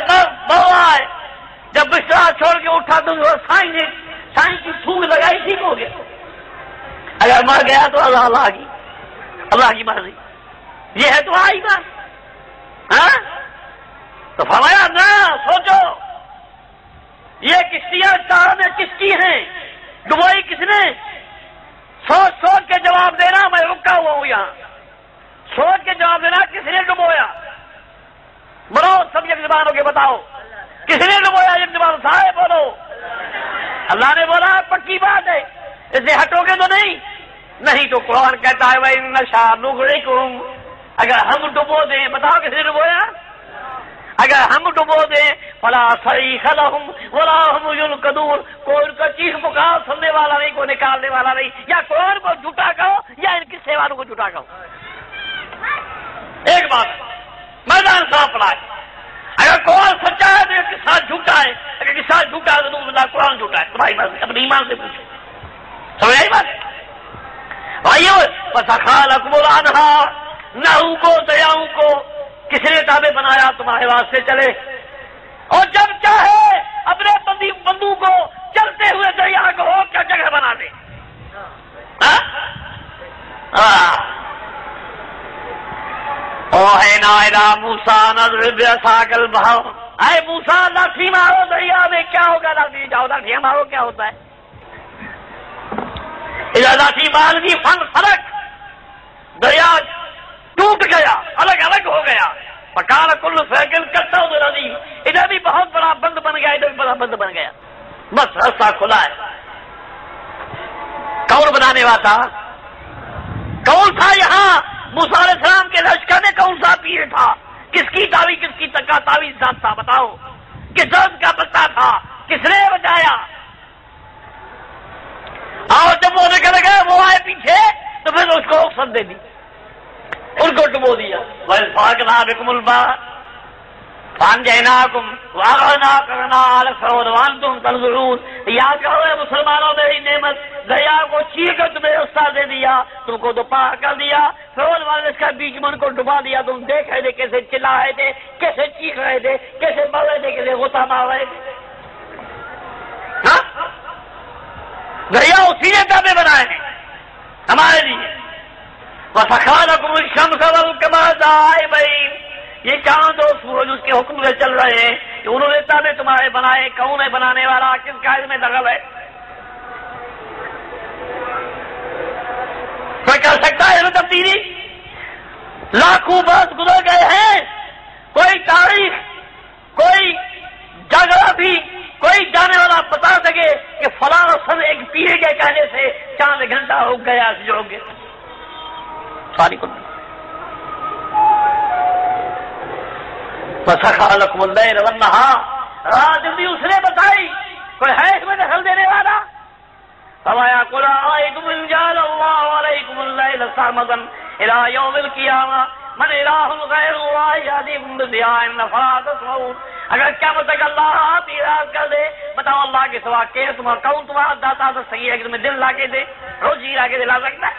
بہوا ہے، جب بستر چھوڑ کے اٹھا تو سائیں کی تھوک لگائی، ٹھیک ہو گیا۔ اگر مر گیا تو اللہ کی مرضی، یہ ہے تمہاری بات۔ ہاں تو فرمایا نہ سوچو، یہ کشتیاں چار میں کس کی ہیں؟ ڈبوئی کس نے؟ سوچ کے جواب دینا، میں رکا ہوا ہوں یہاں، سوچ کے جواب دینا، کس نے ڈبویا؟ بولو سب ایک زبان ہو کے بتاؤ، کس نے ڈبویا؟ ایک زبان سارے بولو۔ اللہ نے بولا، پکی بات ہے، اس سے ہٹو گے تو نہیں تو قرآن کہتا ہے وَإِن نَّشَأْ نُغْرِقْهُمْ، اگر ہم ڈبو دیں، بتاؤ کس نے ڈبویا؟ اگر ہم ڈبو دیں فَلَا صَرِيخَ لَهُمْ وَلَا هُمْ يُنْقَذُونَ، کوئی ان کا چیخ پکار سننے والا نہیں، کوئی نکالنے والا نہیں۔ یا قرآن کو جھوٹا کہو یا ان کے سیوانوں کو جھوٹا کہو، ایک بات میدان صاف پڑا ہے۔ اگر قرآن سچا ہے تو اس کے ساتھ جھوٹا ہے، اگر اس کے ساتھ جھوٹا ہے تو قرآن جھوٹا ہے۔ تمہاری بات اپنے ایمان سے پوچھو، سمجھ آئی بات؟ بھائیو وَسَخَرَ لَكُمُ الْأَنْهَارَ، نہروں کو، دریاؤں کو کس نے تابع بنایا تمہارے واسطے چلے، اور جب چاہے اپنے بندوں کو چلتے ہوئے دریا کو ہو کیا جگہ بنا دے۔ اوحینا الی موسیٰ ان اضرب بعصاک البحر، اے موسیٰ لاٹھی مارو دریا میں، کیا ہوگا؟ لاٹھی جاؤ، لاٹھیاں مارو، کیا ہوتا ہے؟ اذا لاٹھی مار دی فرق، دریا ٹوٹ گیا، الگ ہو گیا۔ فکان کل فرقٍ کالطود العظیم، ادھر بھی بہت بڑا بند بن گیا، ادھر بھی بڑا بند بن گیا۔ بس راستہ کھلا ہے. کون بنانے والا تھا؟ کون تھا یہاں موسیٰ علیہ السلام کے لشکر میں؟ کون سا پیر تھا؟ کس کی تعویذ، کس کی تعویذ ذات تھا؟ بتاؤ. کس درد کا پتا تھا؟ کس نے بتایا؟ اور جب وہ نکل گئے وہ آئے پیچھے تو پھر اس کو رخصت دے دی، ان کو ڈبو دیا. وَإِذْ بِكُمُ الْبَحْرَ فَأَنْجَيْنَاكُمْ وَأَغْرَقْنَا آلَ فِرْعَوْنَ وَأَنْتُمْ تَنظُرُونَ. یاد کرو مسلمانوں، میری نعمت دریا کو چیر کر تمہیں راستہ دے دیا، تم کو تو پار کر دیا. فرعون والے اس کا بیچ میں ان کو ڈبا دیا. تم دیکھ رہے تھے کیسے چلا رہے تھے، کیسے چیخ رہے تھے، کیسے مر رہے تھے، کیسے غوطہ مار رہے تھے. دریا اسی نے تابع بنائے ہیں ہمارے لیے. وَسَخَّرَ لَكُمُ الشَّمْسَ وَالْقَمَرَ دَائِبَيْنِ. یہ چاند اور سورج اس کے حکم سے چل رہے ہیں کہ انہوں نے تابع تمہارے بنائے. کون ہے بنانے والا؟ کس کا اس میں دخل ہے؟ کوئی کر سکتا ہے اس میں تبدیلی؟ لاکھوں برس گزر گئے ہیں، کوئی تاریخ، کوئی جغرافی، کوئی جانے والا بتا سکے کہ فلاں سن ایک پیر کے کہنے سے چاند گھنٹہ ہو گیا جو گیا ساری کو. وَسَخَّرَ لَكُمُ اللَّيْلَ وَالنَّهَارَ. رات بھی اس نے بتائی. کوئی ہے اس میں دخل دینے والا؟ فرمایا قُلْ أَرَأَيْتُمْ إِنْ جَعَلَ اللَّهُ عَلَيْكُمُ اللَّيْلَ سَرْمَدًا إِلَىٰ يَوْمِ الْقِيَامَةِ مَنْ إِلَٰهٌ غَيْرُ اللَّهِ يَأْتِيكُم بِضِيَاءٍ أَفَلَا تَسْمَعُونَ. اگر قیامت تک اللہ آپ ایراض کر دے، بتاؤ اللہ کے سوا کون تمہارا داتا تو صحیح ہے کہ تمہیں دل لا کے دے، روزی لا کے دلا سکتا ہے؟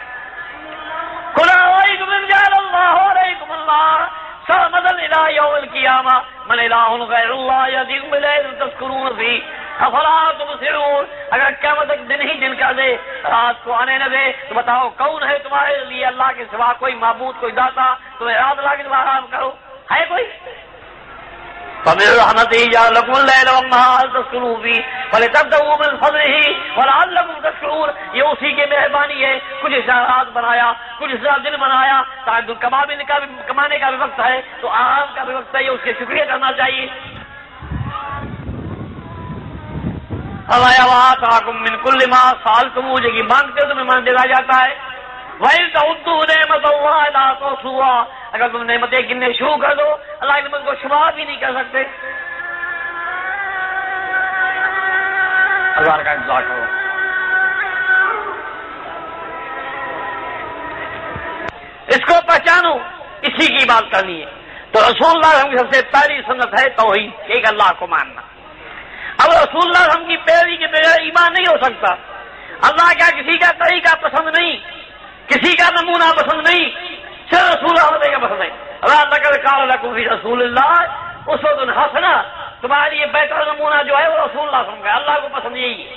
قُلْ أَرَأَيْتُمْ إِنْ جَعَلَ اللَّهُ عَلَيْكُمُ اللَّيْلَ سرمدا إلى يوم القيامة من إله غير الله يأتيكم بليل تسكنون فيه أفلا تبصرون. اگر قیامت تک دن ہی دن کر دے، رات کو آنے نہ دے، تو بتاؤ کون ہے تمہارے لیے اللہ کے سوا کوئی معبود، کوئی داتا تمہیں رات لا کے تمہارا آرام کرو؟ ہے کوئی؟ فَمِن رَحْمَتِهِ جَعَلَ لَكُمُ اللَّيْلَ وَالنَّهَارَ لِتَسْكُنُوا فِيهِ وَلِتَبْتَغُوا مِن فَضْلِهِ وَلَعَلَّكُمْ تَشْكُرُونَ. یہ اسی کی مہربانی ہے. کچھ حصہ رات بنایا، کچھ حصہ دن بنایا تاکہ کمانے کا بھی وقت ہے تو آرام کا بھی وقت ہے. یہ اس کے شکریہ کرنا چاہیے. وَآتَاكُم مِّن كُلِّ مَا سَأَلْتُمُوهُ. جو مانگتے ہو تمہیں مان دیا جاتا ہے. وَإِن تَعُدُّوا نِعْمَتَ اللَّهِ لَا تُحْصُوهَا. اگر تم نعمتیں گننے شروع کر دو، اللہ کی نعمت کو شمار بھی نہیں کر سکتے. ہزار کا انتظار کرو. اس کو پہچانو، اسی کی بات کرنی ہے. تو رسول اللہ ہم کی سب سے پہلی سنت ہے توحید، ایک اللہ کو ماننا. اب رسول اللہ ہم کی پیروی کے بغیر ایمان نہیں ہو سکتا. اللہ کا کسی کا طریقہ پسند نہیں، کسی کا نمونہ پسند نہیں، صرف رسول اللہ ہونے کا پسند ہے. اللہ لقد قال لكم في رسول اللہ اسوۃ حسنہ. تمہارے لیے بہتر نمونہ جو ہے وہ رسول اللہ صلی اللہ علیہ وسلم کا. اللہ کو پسند یہی ہے.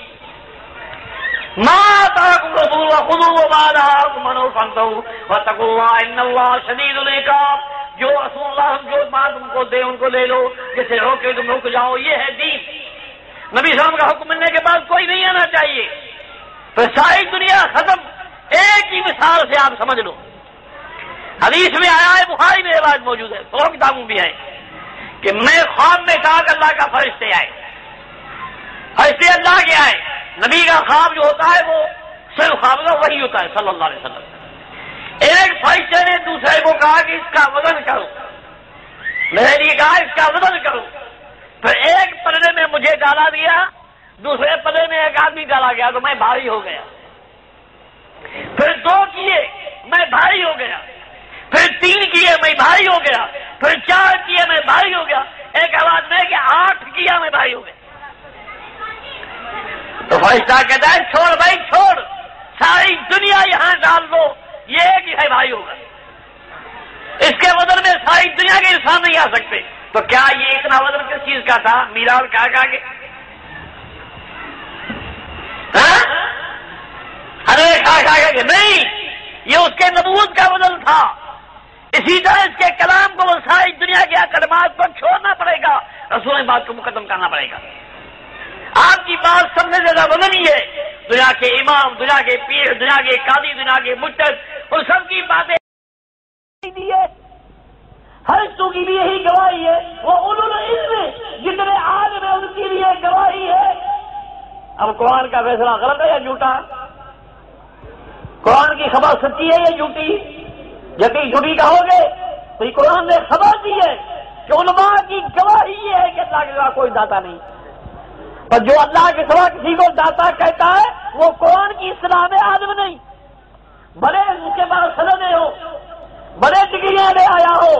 ما آتاكم الرسول فخذوه وما نهاكم عنه فانتهوا واتقوا الله ان الله شديد العقاب. جو رسول اللہ جو بات تم کو دے ان کو لے لو، جسے روکے تم رک جاؤ. یہ ہے دین. نبی صلی اللہ علیہ وسلم کا حکم ملنے کے بعد کوئی نہیں آنا چاہیے. پھر ساری دنیا ختم. ایک ہی مثال سے آپ سمجھ لو. حدیث میں آیا ہے، بخاری میں روایت موجود ہے، 2 کتابوں بھی ہیں، کہ میں خواب میں کہا کہ اللہ کا فرشتے آئے، فرشتے اللہ کے آئے. نبی کا خواب جو ہوتا ہے وہ صرف خواب کا وہی ہوتا ہے صلی اللہ علیہ وسلم. ایک فرشتے نے دوسرے کو کہا کہ اس کا وزن کرو. میرے لیے کہا اس کا وزن کرو. پھر ایک پلڑے میں مجھے ڈالا دیا، دوسرے پلڑے میں ایک آدمی ڈالا گیا تو میں بھاری ہو گیا. پھر 2 کیے میں بھاری ہو گیا. پھر 3 کیے میں بھاری ہو گیا. پھر 4 کیے میں بھاری ہو گیا. ایک آواز میں کہ 8 کیا میں بھاری ہو گیا. تو فرشتہ کہتا ہے چھوڑ بھائی چھوڑ، ساری دنیا یہاں ڈال دو، یہ ایک ہی ہے بھائی ہوگا. اس کے وزن میں ساری دنیا کے انسان نہیں آ سکتے. تو کیا یہ اتنا وزن کس چیز کا تھا؟ میرال کہا کے ارے کھا کے نہیں، یہ اس کے نبوت کا وزن تھا. اسی طرح اس کے کلام کو ساری دنیا کے کلمات پر چھوڑنا پڑے گا، رسول بات کو مقدم کرنا پڑے گا. آپ کی بات سب سے زیادہ وزنی ہے. دنیا کے امام، دنیا کے پیر، دنیا کے قاضی، دنیا کے مجتہد، ان سب کی باتیں دی ہے. ہر تو کی بھی یہی گواہی ہے. وہ انہوں نے علم جتنے عالم ہیں ان کے لیے گواہی ہے اب قرآن کا فیصلہ غلط ہے یا جھوٹا؟ قرآن کی خبر سچی ہے یا جھوٹی؟ یقین جھوٹی کہو گے تو قرآن نے خبر دی ہے کہ علماء کی گواہی یہ ہے کہ اللہ کے سوا کوئی داتا نہیں، اور جو اللہ کے سوا کسی کو داتا کہتا ہے وہ قرآن کی اصطلاح میں عالم نہیں، بڑے اس کے بعد سندیں ہو، بڑے ڈگریاں لے آیا ہو،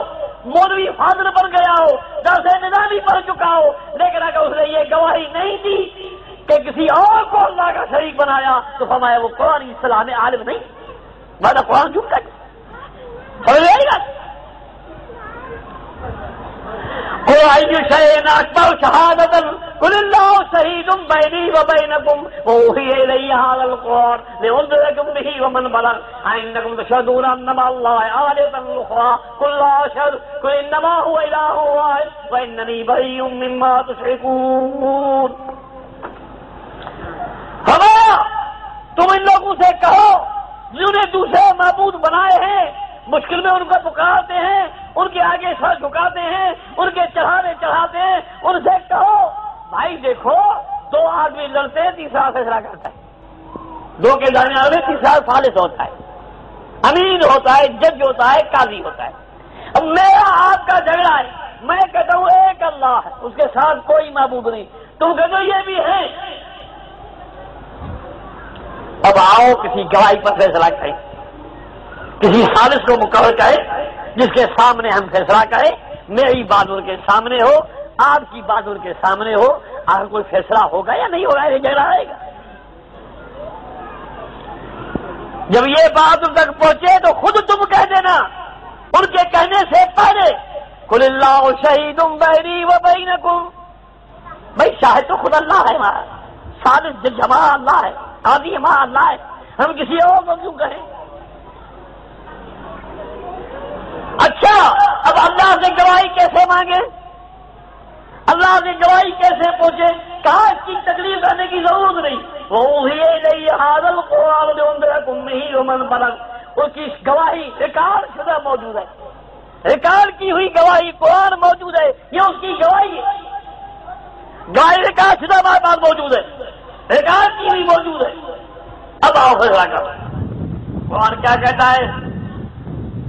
مولوی فاضل بن گیا ہو، درس نظامی پڑھ چکا ہو، لیکن اگر اس نے یہ گواہی نہیں دی کہ کسی اور کو اللہ کا شریک بنایا تو فرمایا وہ قرآن کی اصطلاح میں عالم نہیں، بعد قرآن جھوٹ کا سمجھ آئی گا؟ أي شيء أكبر شهادة قل الله شهيد بيني وبينكم وأوحي إلي هذا القرآن لأنذركم به ومن بلغ أئنكم تشهدون أن مع الله آلهة أخرى قل لا أشهد قل إنما هو إله واحد وإنني بريء مما تشركون. فرمایا تم ان لوگوں سے کہو جنہوں نے دوسرے معبود بنائے ہیں، مشکل میں ان کو پکارتے ہیں، ان کے آگے سر جھکاتے ہیں، ان کے چڑھانے چڑھاتے ہیں، ان سے کہو بھائی دیکھو دو آدمی لڑتے ہیں، تیسرا فیصلہ کرتا ہے، دو کے درمیان میں تیسرا ثالث ہوتا ہے، امین ہوتا ہے، جج ہوتا ہے، قاضی ہوتا ہے. اب میرا آپ کا جھگڑا ہے، میں کہتا ہوں ایک اللہ ہے، اس کے ساتھ کوئی معبود نہیں، تم کہتے ہو یہ بھی ہے. اب آؤ کسی گواہی پر فیصلہ کریں، کسی ثالث کو مقرر کرے جس کے سامنے ہم فیصلہ کریں، میری بات ان کے سامنے ہو، آپ کی بات ان کے سامنے ہو، آخر کوئی فیصلہ ہوگا یا نہیں ہوگا، یہ جھگڑا رہے گا. جب یہ بات ان تک پہنچے تو خود تم کہہ دینا ان کے کہنے سے پہلے قل اللہ شہید بینی و بینکم. بھائی شاہد تو خود اللہ ہے، ہمارا ثالث جج ہمارا اللہ ہے، قاضی ہمارا اللہ ہے، ہم کسی اور کو کیوں کہیں. اچھا اب اللہ سے گواہی کیسے مانگے، اللہ سے گواہی کیسے پہنچے؟ کہا اس کی تکلیف کرنے کی ضرورت نہیں، وَأُوحِيَ إِلَيَّ هَٰذَا الْقُرْآنُ لِأُنذِرَكُم بِهِ وَمَن بَلَغَ. اس کی گواہی ریکارڈ شدہ موجود ہے، ریکارڈ کی ہوئی گواہی قرآن موجود ہے، یہ اس کی گواہی ہے، گواہی ریکارڈ شدہ ہمارے پاس موجود ہے، ریکارڈ کی ہوئی موجود ہے. اب آؤ فیصلہ کرو. قرآن کیا کہتا ہے،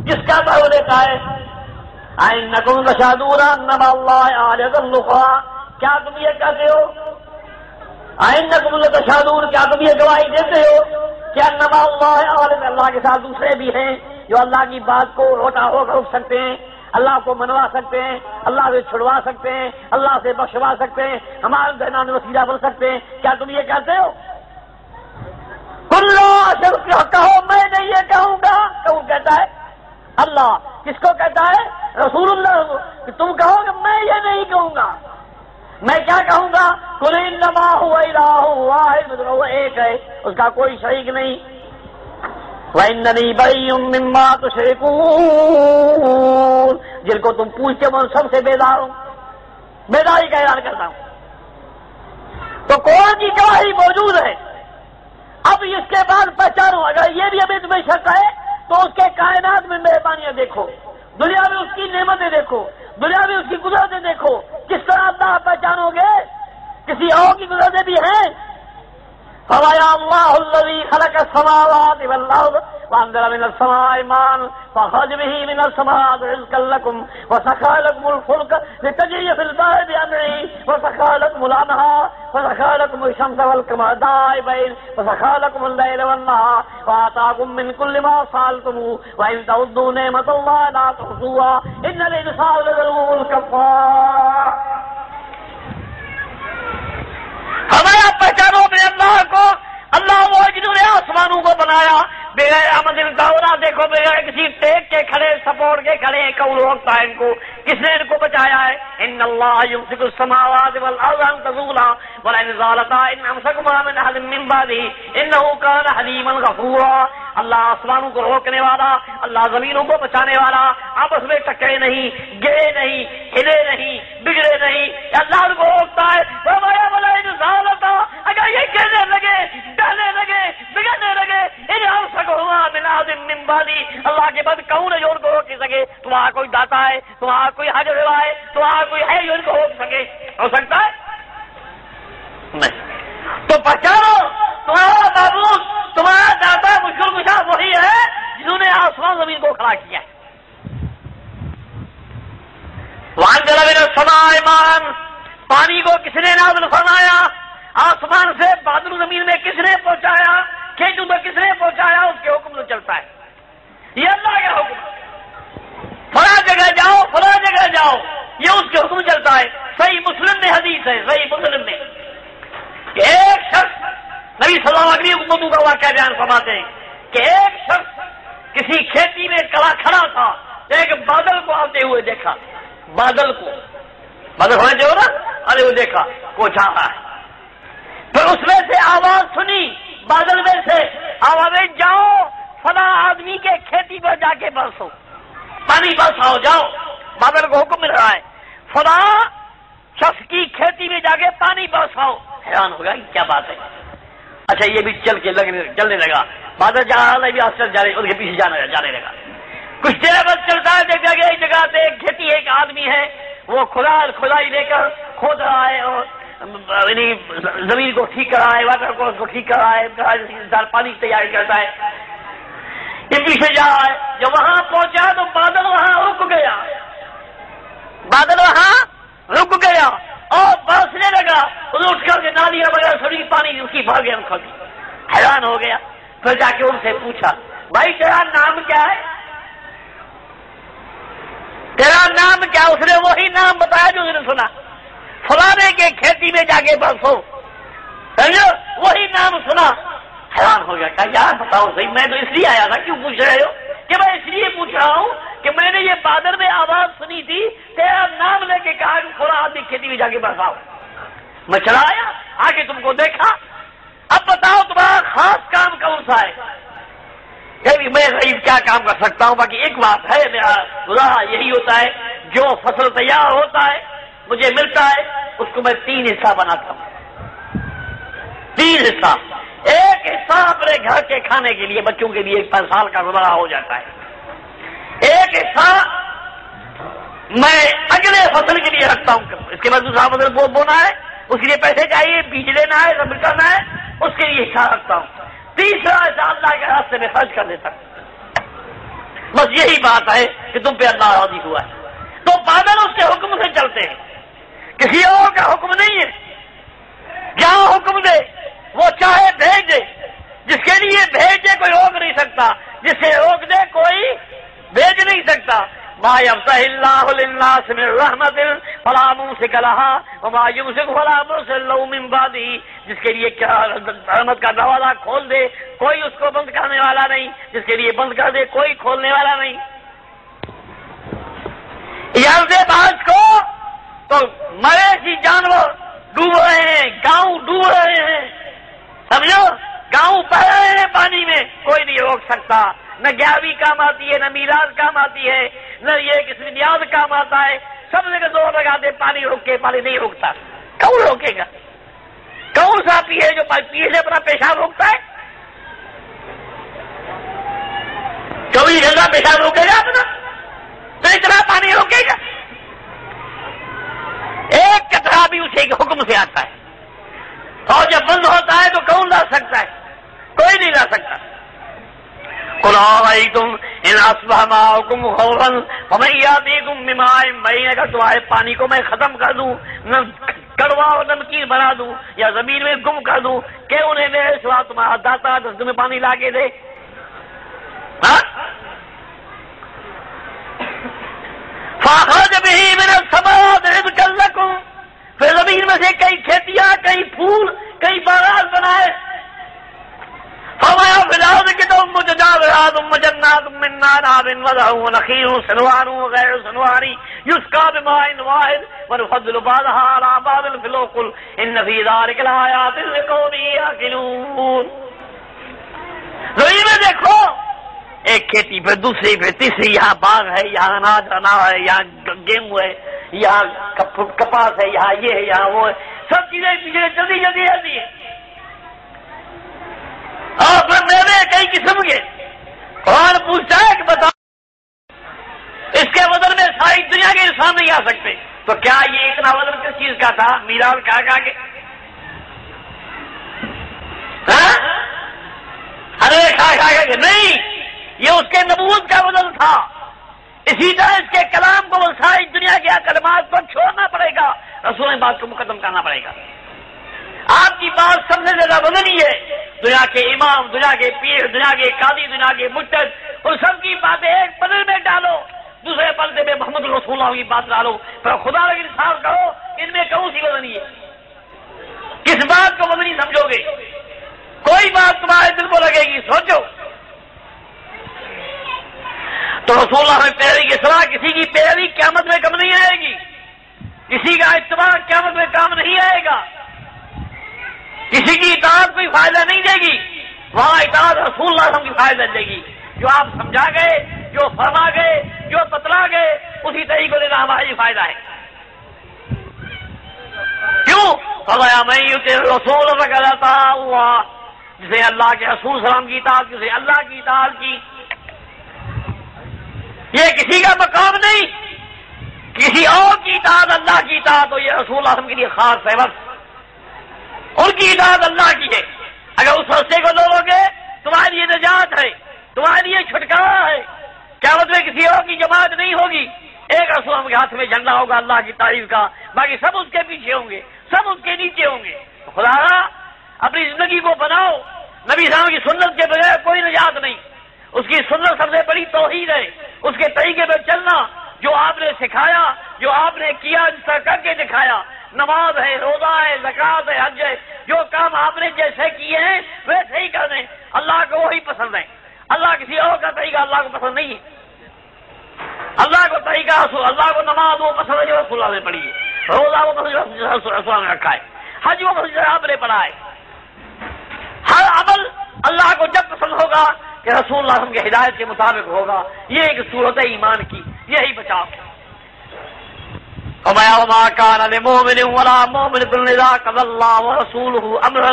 کس کا تعلق دیتا ہے؟ أَئِنَّكُمْ تَشْهَدُونَ أَنَّ مَعَ اللَّهِ آلِهَةً أُخْرَىٰ. کیا تم یہ کہتے ہو؟ أَئِنَّكُمْ لَتَشْهَدُونَ، کیا تم یہ گواہی دیتے ہو کہ أَنَّ مَعَ اللَّهِ آلِهَةً، اللہ کے ساتھ دوسرے بھی ہیں جو اللہ کی بات کو روٹا ہو کر رک سکتے ہیں، اللہ کو منوا سکتے ہیں، اللہ سے چھڑوا سکتے ہیں، اللہ سے بخشوا سکتے ہیں، ہمارے درمیان وسیلہ بن سکتے ہیں. کیا تم یہ کہتے ہو؟ کہو میں نہیں یہ کہوں گا. کون کہتا ہے؟ اللہ. کس کو کہتا ہے؟ رسول اللہ. کہ تم کہو کہ میں یہ نہیں کہوں گا. میں کیا کہوں گا؟ قل انما هو الہ واحد، وہ ایک ہے، اس کا کوئی شریک نہیں. واننی بریء مما تشرکون، جن کو تم پوچھتے ہو میں سب سے بیدار ہوں، بیداری کا اعلان کرتا ہوں. تو قرآن کی گواہی موجود ہے. اب اس کے بعد پہچانو، اگر یہ بھی ابھی تمہیں شک ہے تو اس کے کائنات میں مہربانیاں دیکھو، دنیا میں اس کی نعمتیں دیکھو، دنیا میں اس کی قدرتیں دیکھو. کس طرح اللہ پہچانو گے؟ کسی اور کی قدرتیں بھی ہیں. فرمایا اللہ الذی خلق السماوات والارض وانزل من السماء ماء فاخرج به من الثمرات رزقا لكم وسخر لكم الفلك لتجري في البحر بأمره وسخر لكم الأنهار وسخر لكم الشمس والقمر دائبين وسخر لكم الليل والنهار وآتاكم من كل ما سألتموه وإن تعدوا نعمة الله لا تحصوها إن الإنسان لظلوم كفار. ہمارا پہچانو میں اللہ کو، اللہ وہ جنہوں نے آسمانوں کو بنایا بغیر آمد دورہ، دیکھو بغیر کسی ٹیک کے کھڑے، سپورٹ کے کھڑے، کون ہوتا ہے ان کو، کس نے ان کو بچایا ہے؟ ان اللہ یمسک السماوات والارض ان تزولا ولئن زالتا ان امسکهما من احد من بعده انه كان حلیما غفورا. اللہ آسمانوں کو روکنے والا، اللہ زمینوں کو بچانے والا، آپس میں ٹکرے نہیں، گرے نہیں، ہلے نہیں، بگڑے نہیں، اللہ ان کو روکتا ہے. فرمایا ولئن زالتا، اگر یہ گرنے لگے، ڈہنے لگے، بگڑنے لگے، ان امسکهما من احد من بعده، اللہ کے بعد کون ہے جو ان کو روک سکے؟ تمہارا کوئی داتا ہے، تمہارا کوئی حاجت روا ہے، تمہارا کوئی ہے جو ان کو روک سکے؟ ہو سکتا ہے؟ نہیں. تو آسمان زمین کو کھڑا کیا ہے. وانزل من السماء ماء، پانی کو کس نے نازل فرمایا؟ آسمان سے. بادل زمین میں کس نے پہنچایا؟ کھیتوں میں کس نے پہنچایا؟ اس کے حکم سے چلتا ہے. یہ اللہ کا حکم. فلاں جگہ جاؤ، فلاں جگہ جاؤ، یہ اس کے حکم چلتا ہے. صحیح مسلم میں حدیث ہے، صحیح مسلم میں کہ ایک شخص نبی صلی اللہ علیہ وسلم کا واقعہ بیان فرماتے ہیں کہ ایک شخص کسی کھیتی میں کھڑا تھا، ایک بادل کو آتے ہوئے دیکھا. بادل کو، بادل ہونے جو نا، ارے وہ دیکھا کچھ آ رہا ہے. پھر اس میں سے آواز سنی، بادل میں سے آواز، جاؤ فلاں آدمی کے کھیتی پر جا کے برسو، پانی برساؤ، جاؤ. بادل کو حکم مل رہا ہے فلاں شخص کی کھیتی میں جا کے پانی برساؤ. حیران ہوگا کہ کیا بات ہے. اچھا یہ بھی چلنے لگا. بادل جا رہا بھی آسر جا رہے، اس کے پیچھے جانے لگا. کچھ دیر بعد چلتا ہے، دیکھا کہ ایک جگہ پہ ایک کھیتی، ایک آدمی ہے، وہ کھدائی لے کر کھود رہا ہے اور یعنی زمین کو ٹھیک کر رہا ہے، واٹر کو اس کو ٹھیک کر رہا ہے، پانی کی تیاری کرتا ہے. یہ پیچھے جا رہا ہے. جب وہاں پہنچا تو بادل وہاں رک گیا. بادل وہاں رک گیا اور برسنے لگا. اٹھ کر کے نالیاں وغیرہ سبھی پانی اس کی بھر گیا. حیران ہو گیا. پھر جا کے ان سے پوچھا، بھائی تیرا نام کیا ہے؟ تیرا نام کیا؟ اس نے وہی نام بتایا جو اس نے سنا، فلانے کے کھیتی میں جا کے برسو. سمجھو وہی نام سنا. حیران ہو گیا. کہا یار بتاؤ صحیح، میں تو اس لیے آیا تھا. کیوں پوچھ رہے ہو؟ کہ میں اس لیے پوچھ رہا ہوں کہ میں نے یہ بادل میں آواز سنی تھی، تیرا نام لے کے کہا کہ فلاں آدمی کھیتی میں جا کے برساؤ. میں چلا آیا، آگے تم کو دیکھا. اب بتاؤ تمہارا خاص کام کون سا ہے؟ میں غریب کیا کام کر سکتا ہوں؟ باقی ایک بات ہے، میرا گزارا یہی ہوتا ہے، جو فصل تیار ہوتا ہے مجھے ملتا ہے، اس کو میں 3 حصہ بناتا ہوں. 3 حصہ. ایک حصہ اپنے گھر کے کھانے کے لیے، بچوں کے لیے 5 سال کا گزارا ہو جاتا ہے. ایک حصہ میں اگلے فصل کے لیے رکھتا ہوں. اس کے بعد دوسرا فصل بونا ہے، اس کے لیے پیسے چاہیے، بیج لینا ہے، سب کرنا ہے، اس کے لیے حصہ رکھتا ہوں. تیسرا حصہ اللہ کے راستے میں خرچ کر دیتا ہوں. بس یہی بات ہے کہ تم پہ اللہ راضی ہوا ہے. تو بادل اس کے حکم سے چلتے ہیں، کسی اور کا حکم نہیں ہے. جہاں حکم دے وہ چاہے بھیج دے. جس کے لیے بھیج دے کوئی روک نہیں سکتا، جس سے روک دے کوئی بھیج نہیں سکتا. ما یفتح اللہ للناس من رحمت فلا ممسک لها وما یمسک فلا مرسل له من بعدہ. جس کے لیے رحمت کا دروازہ کھول دے کوئی اس کو بند کرنے والا نہیں، جس کے لیے بند کر دے کوئی کھولنے والا نہیں. یار دے بارش کو تو مویشی جانور ڈوب رہے ہیں، گاؤں ڈوب رہے ہیں. سمجھو گاؤں بہ رہے ہیں پانی میں، کوئی نہیں روک سکتا. نہ 11ویں کام آتی ہے، نہ میلاد کام آتی ہے، نہ یہ کسی نیاز کام آتا ہے. سب جگہ زور لگاتے پانی روکے، پانی نہیں روکتا. کون روکے گا؟ کون سا پیے جو پیے سے اپنا پیشاب روکتا ہے؟ 24 گھنٹہ پیشاب روکے گا اپنا؟ تو اتنا پانی روکے گا؟ ایک قطرہ بھی اسے کے حکم سے آتا ہے. اور جب بند ہوتا ہے تو کون لا سکتا ہے؟ کوئی نہیں لا سکتا. قل أرأيتم إن أصبح ماؤكم غورا فمن يأتيكم بماء معين. اگر تمہارے پانی کو میں ختم کر دوں، کڑوا اور نمکین بنا دوں، یا زمین میں گم کر دوں، کہ انہیں میرے سوا تمہارا داتا دس میں پانی لا کے دے؟ فأخرج به من الثمرات رزقا لكم. پھر زمین میں سے کئی کھیتیاں، کئی پھول، کئی باغات بنائے. فرمایا فی الارض قطع متجاورات وجنات من عناب وزرع ونخيل صنوان وغير صنوان يسقى بماء واحد ونفضل بعضها على بعض في الأكل إن في ذلك لآيات لقوم يعقلون. زمین میں دیکھو، ایک کھیتی پہ دوسری پہ تیسری، یہاں باغ ہے، یہاں اناج رنا ہے، یہاں گیہوں ہے، یہاں کپاس ہے، یہاں یہ ہے، یہاں وہ ہے. سب چیزیں پیچھے جلدی جلدی رہتی ہیں. اور پھر میوے کئی قسم کے. قرآن پوچھتا ہے کہ بتاؤ اس کے وزن میں ساری دنیا کے انسان نہیں آ سکتے، تو کیا یہ اتنا وزن کس چیز کا تھا؟ میراث کھا کے ارے کھا کے نہیں. یہ اس کے نبوت کا بدل تھا. اسی طرح اس کے کلام کو وہ ساری دنیا کے کلمات پر چھوڑنا پڑے گا، رسول بات کو مقدم کرنا پڑے گا. آپ کی بات سب سے زیادہ بدلی ہے. دنیا کے امام، دنیا کے پیر، دنیا کے قاضی، دنیا کے مجتہد، ان سب کی باتیں ایک پلڑ میں ڈالو، دوسرے پلڑے میں محمد رسول اللہ کی بات ڈالو، پھر خدا کا انصاف کرو ان میں کون سی بدلی ہے؟ کس بات کو بدلی سمجھو گے؟ کوئی بات تمہارے دل کو لگے گی، سوچو. تو رسول اللہ میں پیروی کی صلاح، کسی کی پیروی قیامت میں کم نہیں آئے گی، کسی کا اتباع قیامت میں کام نہیں آئے گا، کسی کی اطاعت کوئی فائدہ نہیں دے گی. وہاں اطاعت رسول اللہ صلی اللہ علیہ وسلم کی فائدہ دے گی. جو آپ سمجھا گئے، جو فرما گئے، جو بتلا گئے، اسی طریقے کو دینا ہماری فائدہ ہے. کیوں؟ فرمایا میں یطع الرسول فقد اطاع اللہ، جسے اللہ کے رسول سلام کی اطاعت، جسے اللہ کی اطاعت کی. یہ کسی کا مقام نہیں، کسی اور کی اطاعت اللہ کی اطاعت ہو، یہ رسول اللہ کے لیے خاص ہے. بس ان کی اطاعت اللہ کی ہے. اگر اس رستے کو لو گے تمہارے لیے نجات ہے، تمہارے لیے چھٹکارا ہے. قیامت میں کسی اور کی جماعت نہیں ہوگی، ایک رسول اللہ کے ہاتھ میں جھنڈا ہوگا اللہ کی تعریف کا، باقی سب اس کے پیچھے ہوں گے، سب اس کے نیچے ہوں گے. خدا اپنی زندگی کو بناؤ، نبی صلی اللہ علیہ وسلم کی سنت کے بغیر کوئی نجات نہیں. اس کی سنت سب سے بڑی توحید ہے. اس کے طریقے پہ چلنا، جو آپ نے سکھایا، جو آپ نے کیا، جس طرح کر کے دکھایا. نماز ہے، روزہ ہے، زکوٰۃ ہے، حج ہے، جو کام آپ نے جیسے کیے ہیں ویسے ہی کرنے. اللہ کو وہی پسند ہے. اللہ کسی اور کا طریقہ اللہ کو پسند نہیں ہے. اللہ کو طریقہ اللہ کو نماز وہ پسند ہے جو رسول اللہ نے پڑھی ہے، روزہ وہ پسند جو رسول اللہ نے رکھا ہے، حج وہ پسند جو آپ نے پڑھا ہے. ہر عمل اللہ کو جب پسند ہوگا کہ رسول اللہ وسلم کی ہدایت کے مطابق ہوگا. یہ ایک صورت ہے ایمان کی، یہی بچاؤ. وما كان لمؤمن ولا مؤمنة إذا قضى الله ورسوله أمرا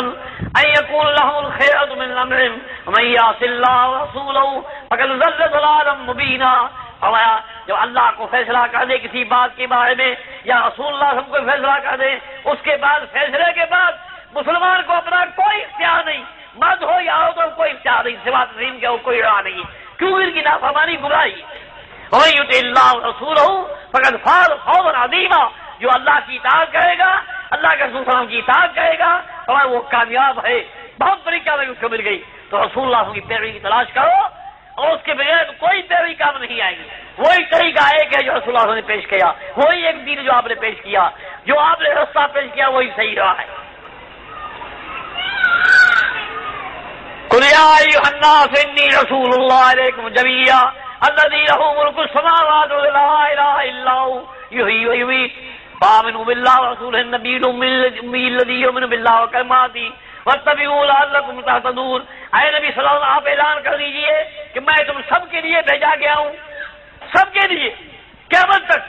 أن يكون لهم الخيرة من أمرهم ومن يعص الله ورسوله فقد ضل ضلالا مبينا. فرمایا جب اللہ کو فیصلہ کر دے کسی بات کے بارے میں، یا رسول اللہ ہم کو فیصلہ کر دے، اس کے بعد فیصلے کے بعد مسلمان کو اپنا کوئی اختیار نہیں، مرد ہو یا عورت ہو کوئی اختیار نہیں، سوا تسلیم کے کوئی راہ نہیں. کیوں؟ ان کی نافرمانی گمراہی. وَمَن يُطِعِ اللَّهَ وَرَسُولَهُ فَقَدْ فَازَ فَوْزًا عَظِيمًا. جو اللہ کی اطاعت کرے گا، اللہ کے رسول صلی اللہ علیہ وسلم کی اطاعت کرے گا، اور وہ کامیاب ہے. بہت بڑی کامیابی اس کو مل گئی. تو رسول اللہ کی پیروی کی تلاش کرو، اور اس کے بغیر کوئی پیروی کام نہیں آئے گی. وہی طریقہ ایک ہے جو رسول اللہ نے پیش کیا، وہی ایک دین جو آپ نے پیش کیا، جو آپ نے راستہ پیش کیا وہی صحیح رہا ہے. قُلْ يَا أَيُّهَا النَّاسُ إِنِّي رَسُولُ اللَّهِ إِلَيْكُمْ جَمِيعًا الذي له ملك السماوات لا اله الا هو يحيي ويميت فآمنوا بالله ورسوله النبي الأمي الذي يؤمن بالله وكلماته واتبعوا لعلكم تهتدون. اے نبی صلی اللہ علیہ وسلم آپ اعلان کر دیجئے کہ میں تم سب کے لیے بھیجا گیا ہوں، سب کے لیے قیامت تک.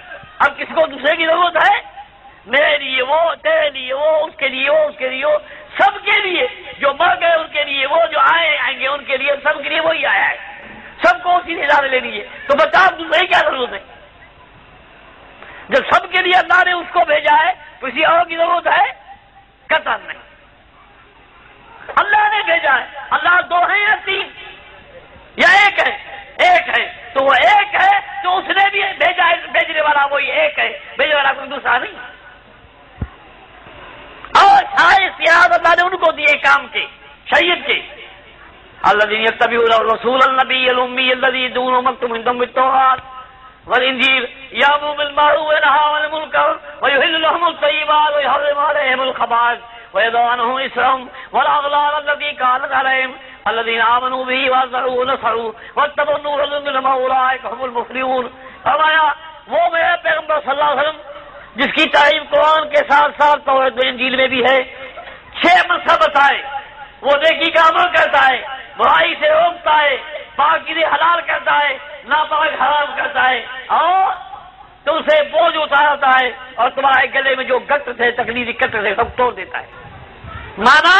اب کسی کو دوسرے کی ضرورت ہے؟ میرے لیے وہ، تیرے لیے وہ، اس کے لیے وہ، اس کے لیے وہ، سب کے لیے. جو مر گئے ان کے لیے، وہ جو آئیں گے ان کے لیے، سب کے لیے وہی آیا ہے. سب کو اسی نظام لینی ہے. تو بتا دوسرے کیا ضرورت ہے؟ جب سب کے لیے اللہ نے اس کو بھیجا ہے تو کسی اور کی ضرورت ہے؟ قطعاً نہیں. اللہ نے بھیجا ہے. اللہ دو ہیں یا تین یا ایک ہے؟ ایک ہے. تو وہ ایک ہے تو اس نے بھی بھیجا ہے، بھیجنے والا وہی ایک ہے، بھیجنے والا کوئی دوسرا نہیں. اور سارے اختیارات اللہ نے ان کو دیے کام کے، شریعت کے. الذين يتبعون الرسول النبي الأمي الذي يدعونه مكتوب عندهم بالتوراة والإنجيل يأمر بالمعروف وينهى عن المنكر ويحل لهم الطيبات ويحرم عليهم الخبائث ويضع عنهم إصرهم والأغلال التي كانت عليهم الذين آمنوا به وعزروه ونصروا واتبعوا النور الذي معه أولئك هم المفلحون. فرمایا وہ میرے پیغمبر صلی اللہ علیہ وسلم جس کی تعریف قرآن کے ساتھ ساتھ توراۃ و انجیل میں بھی ہے، 6 مسئلہ بتائے. وہ نیکی کا عمل کرتا ہے، برائی سے روکتا ہے، پاک چیزیں حلال کرتا ہے، ناپاک حرام کرتا ہے، اور تم سے بوجھ اتارتا ہے، اور تمہارے گلے میں جو گٹر تھے، تکلیفی کٹر تھے، سب توڑ دیتا ہے. مانا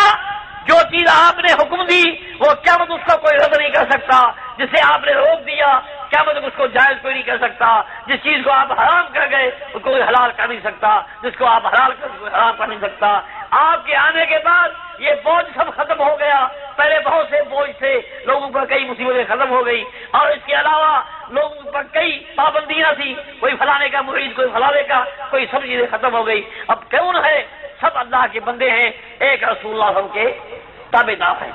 جو چیز آپ نے حکم دی وہ قیامت اس کا کوئی رد نہیں کر سکتا، جسے آپ نے روک دیا قیامت اس کو جائز کوئی نہیں کر سکتا، جس چیز کو آپ حرام کر گئے اس کو کوئی حلال کر نہیں سکتا، جس کو آپ حلال کر کوئی حرام کر نہیں سکتا۔ آپ کے آنے کے بعد یہ بوجھ سب ختم ہو گیا، پہلے بہت سے بوجھ تھے، لوگوں پر کئی مصیبتیں ختم ہو گئی، اور اس کے علاوہ لوگوں پر کئی پابندیاں تھیں، کوئی فلانے کا مرید، کوئی فلانے کا، کوئی سب چیزیں ختم ہو گئی۔ اب کون ہے؟ سب اللہ کے بندے ہیں، ایک رسول اللہ صلی اللہ علیہ وسلم کے تابع دار ہیں،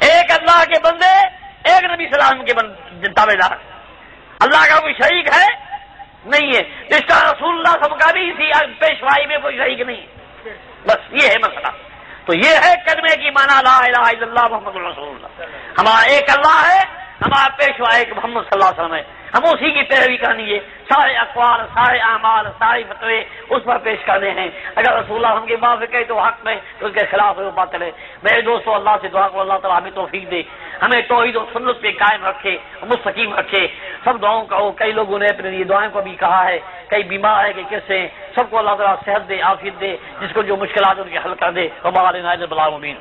ایک اللہ کے بندے، ایک نبی صلی اللہ علیہ وسلم کے تابع دار۔ اللہ کا کوئی شریک ہے؟ نہیں ہے۔ اس کا رسول اللہ صلی اللہ علیہ وسلم کا بھی اسی پیشوائی میں کوئی شریک نہیں ہے، بس یہ ہے مسئلہ۔ تو یہ ہے کلمے کی معنی لا الہ الا اللہ محمد رسول اللہ۔ ہمارا ایک اللہ ہے، ہمارا پیشوا ایک محمد صلی اللہ علیہ وسلم ہے، ہم اسی کی پیروی کرنی ہے، سارے اقوال، سارے اعمال، ساری فتوے اس پر پیش کرنے ہیں۔ اگر رسول اللہ ہم کے موافق ہے تو حق میں، تو اس کے خلاف ہے وہ باطل ہے۔ میرے دوستو، اللہ سے دعا کرو اللہ تعالیٰ ہمیں توفیق دے، ہمیں توحید و سنت پہ قائم رکھے، مستقیم رکھے۔ سب دعاؤں کا ہو، کئی لوگوں نے اپنے لیے دعائیں کو بھی کہا ہے، کئی بیمار ہے، کئی کیسے ہیں، سب کو اللہ تعالیٰ صحت دے، عافیت دے، جس کو جو مشکلات ان کے حل کر دے۔ وما علینا الا البلاغ المبین۔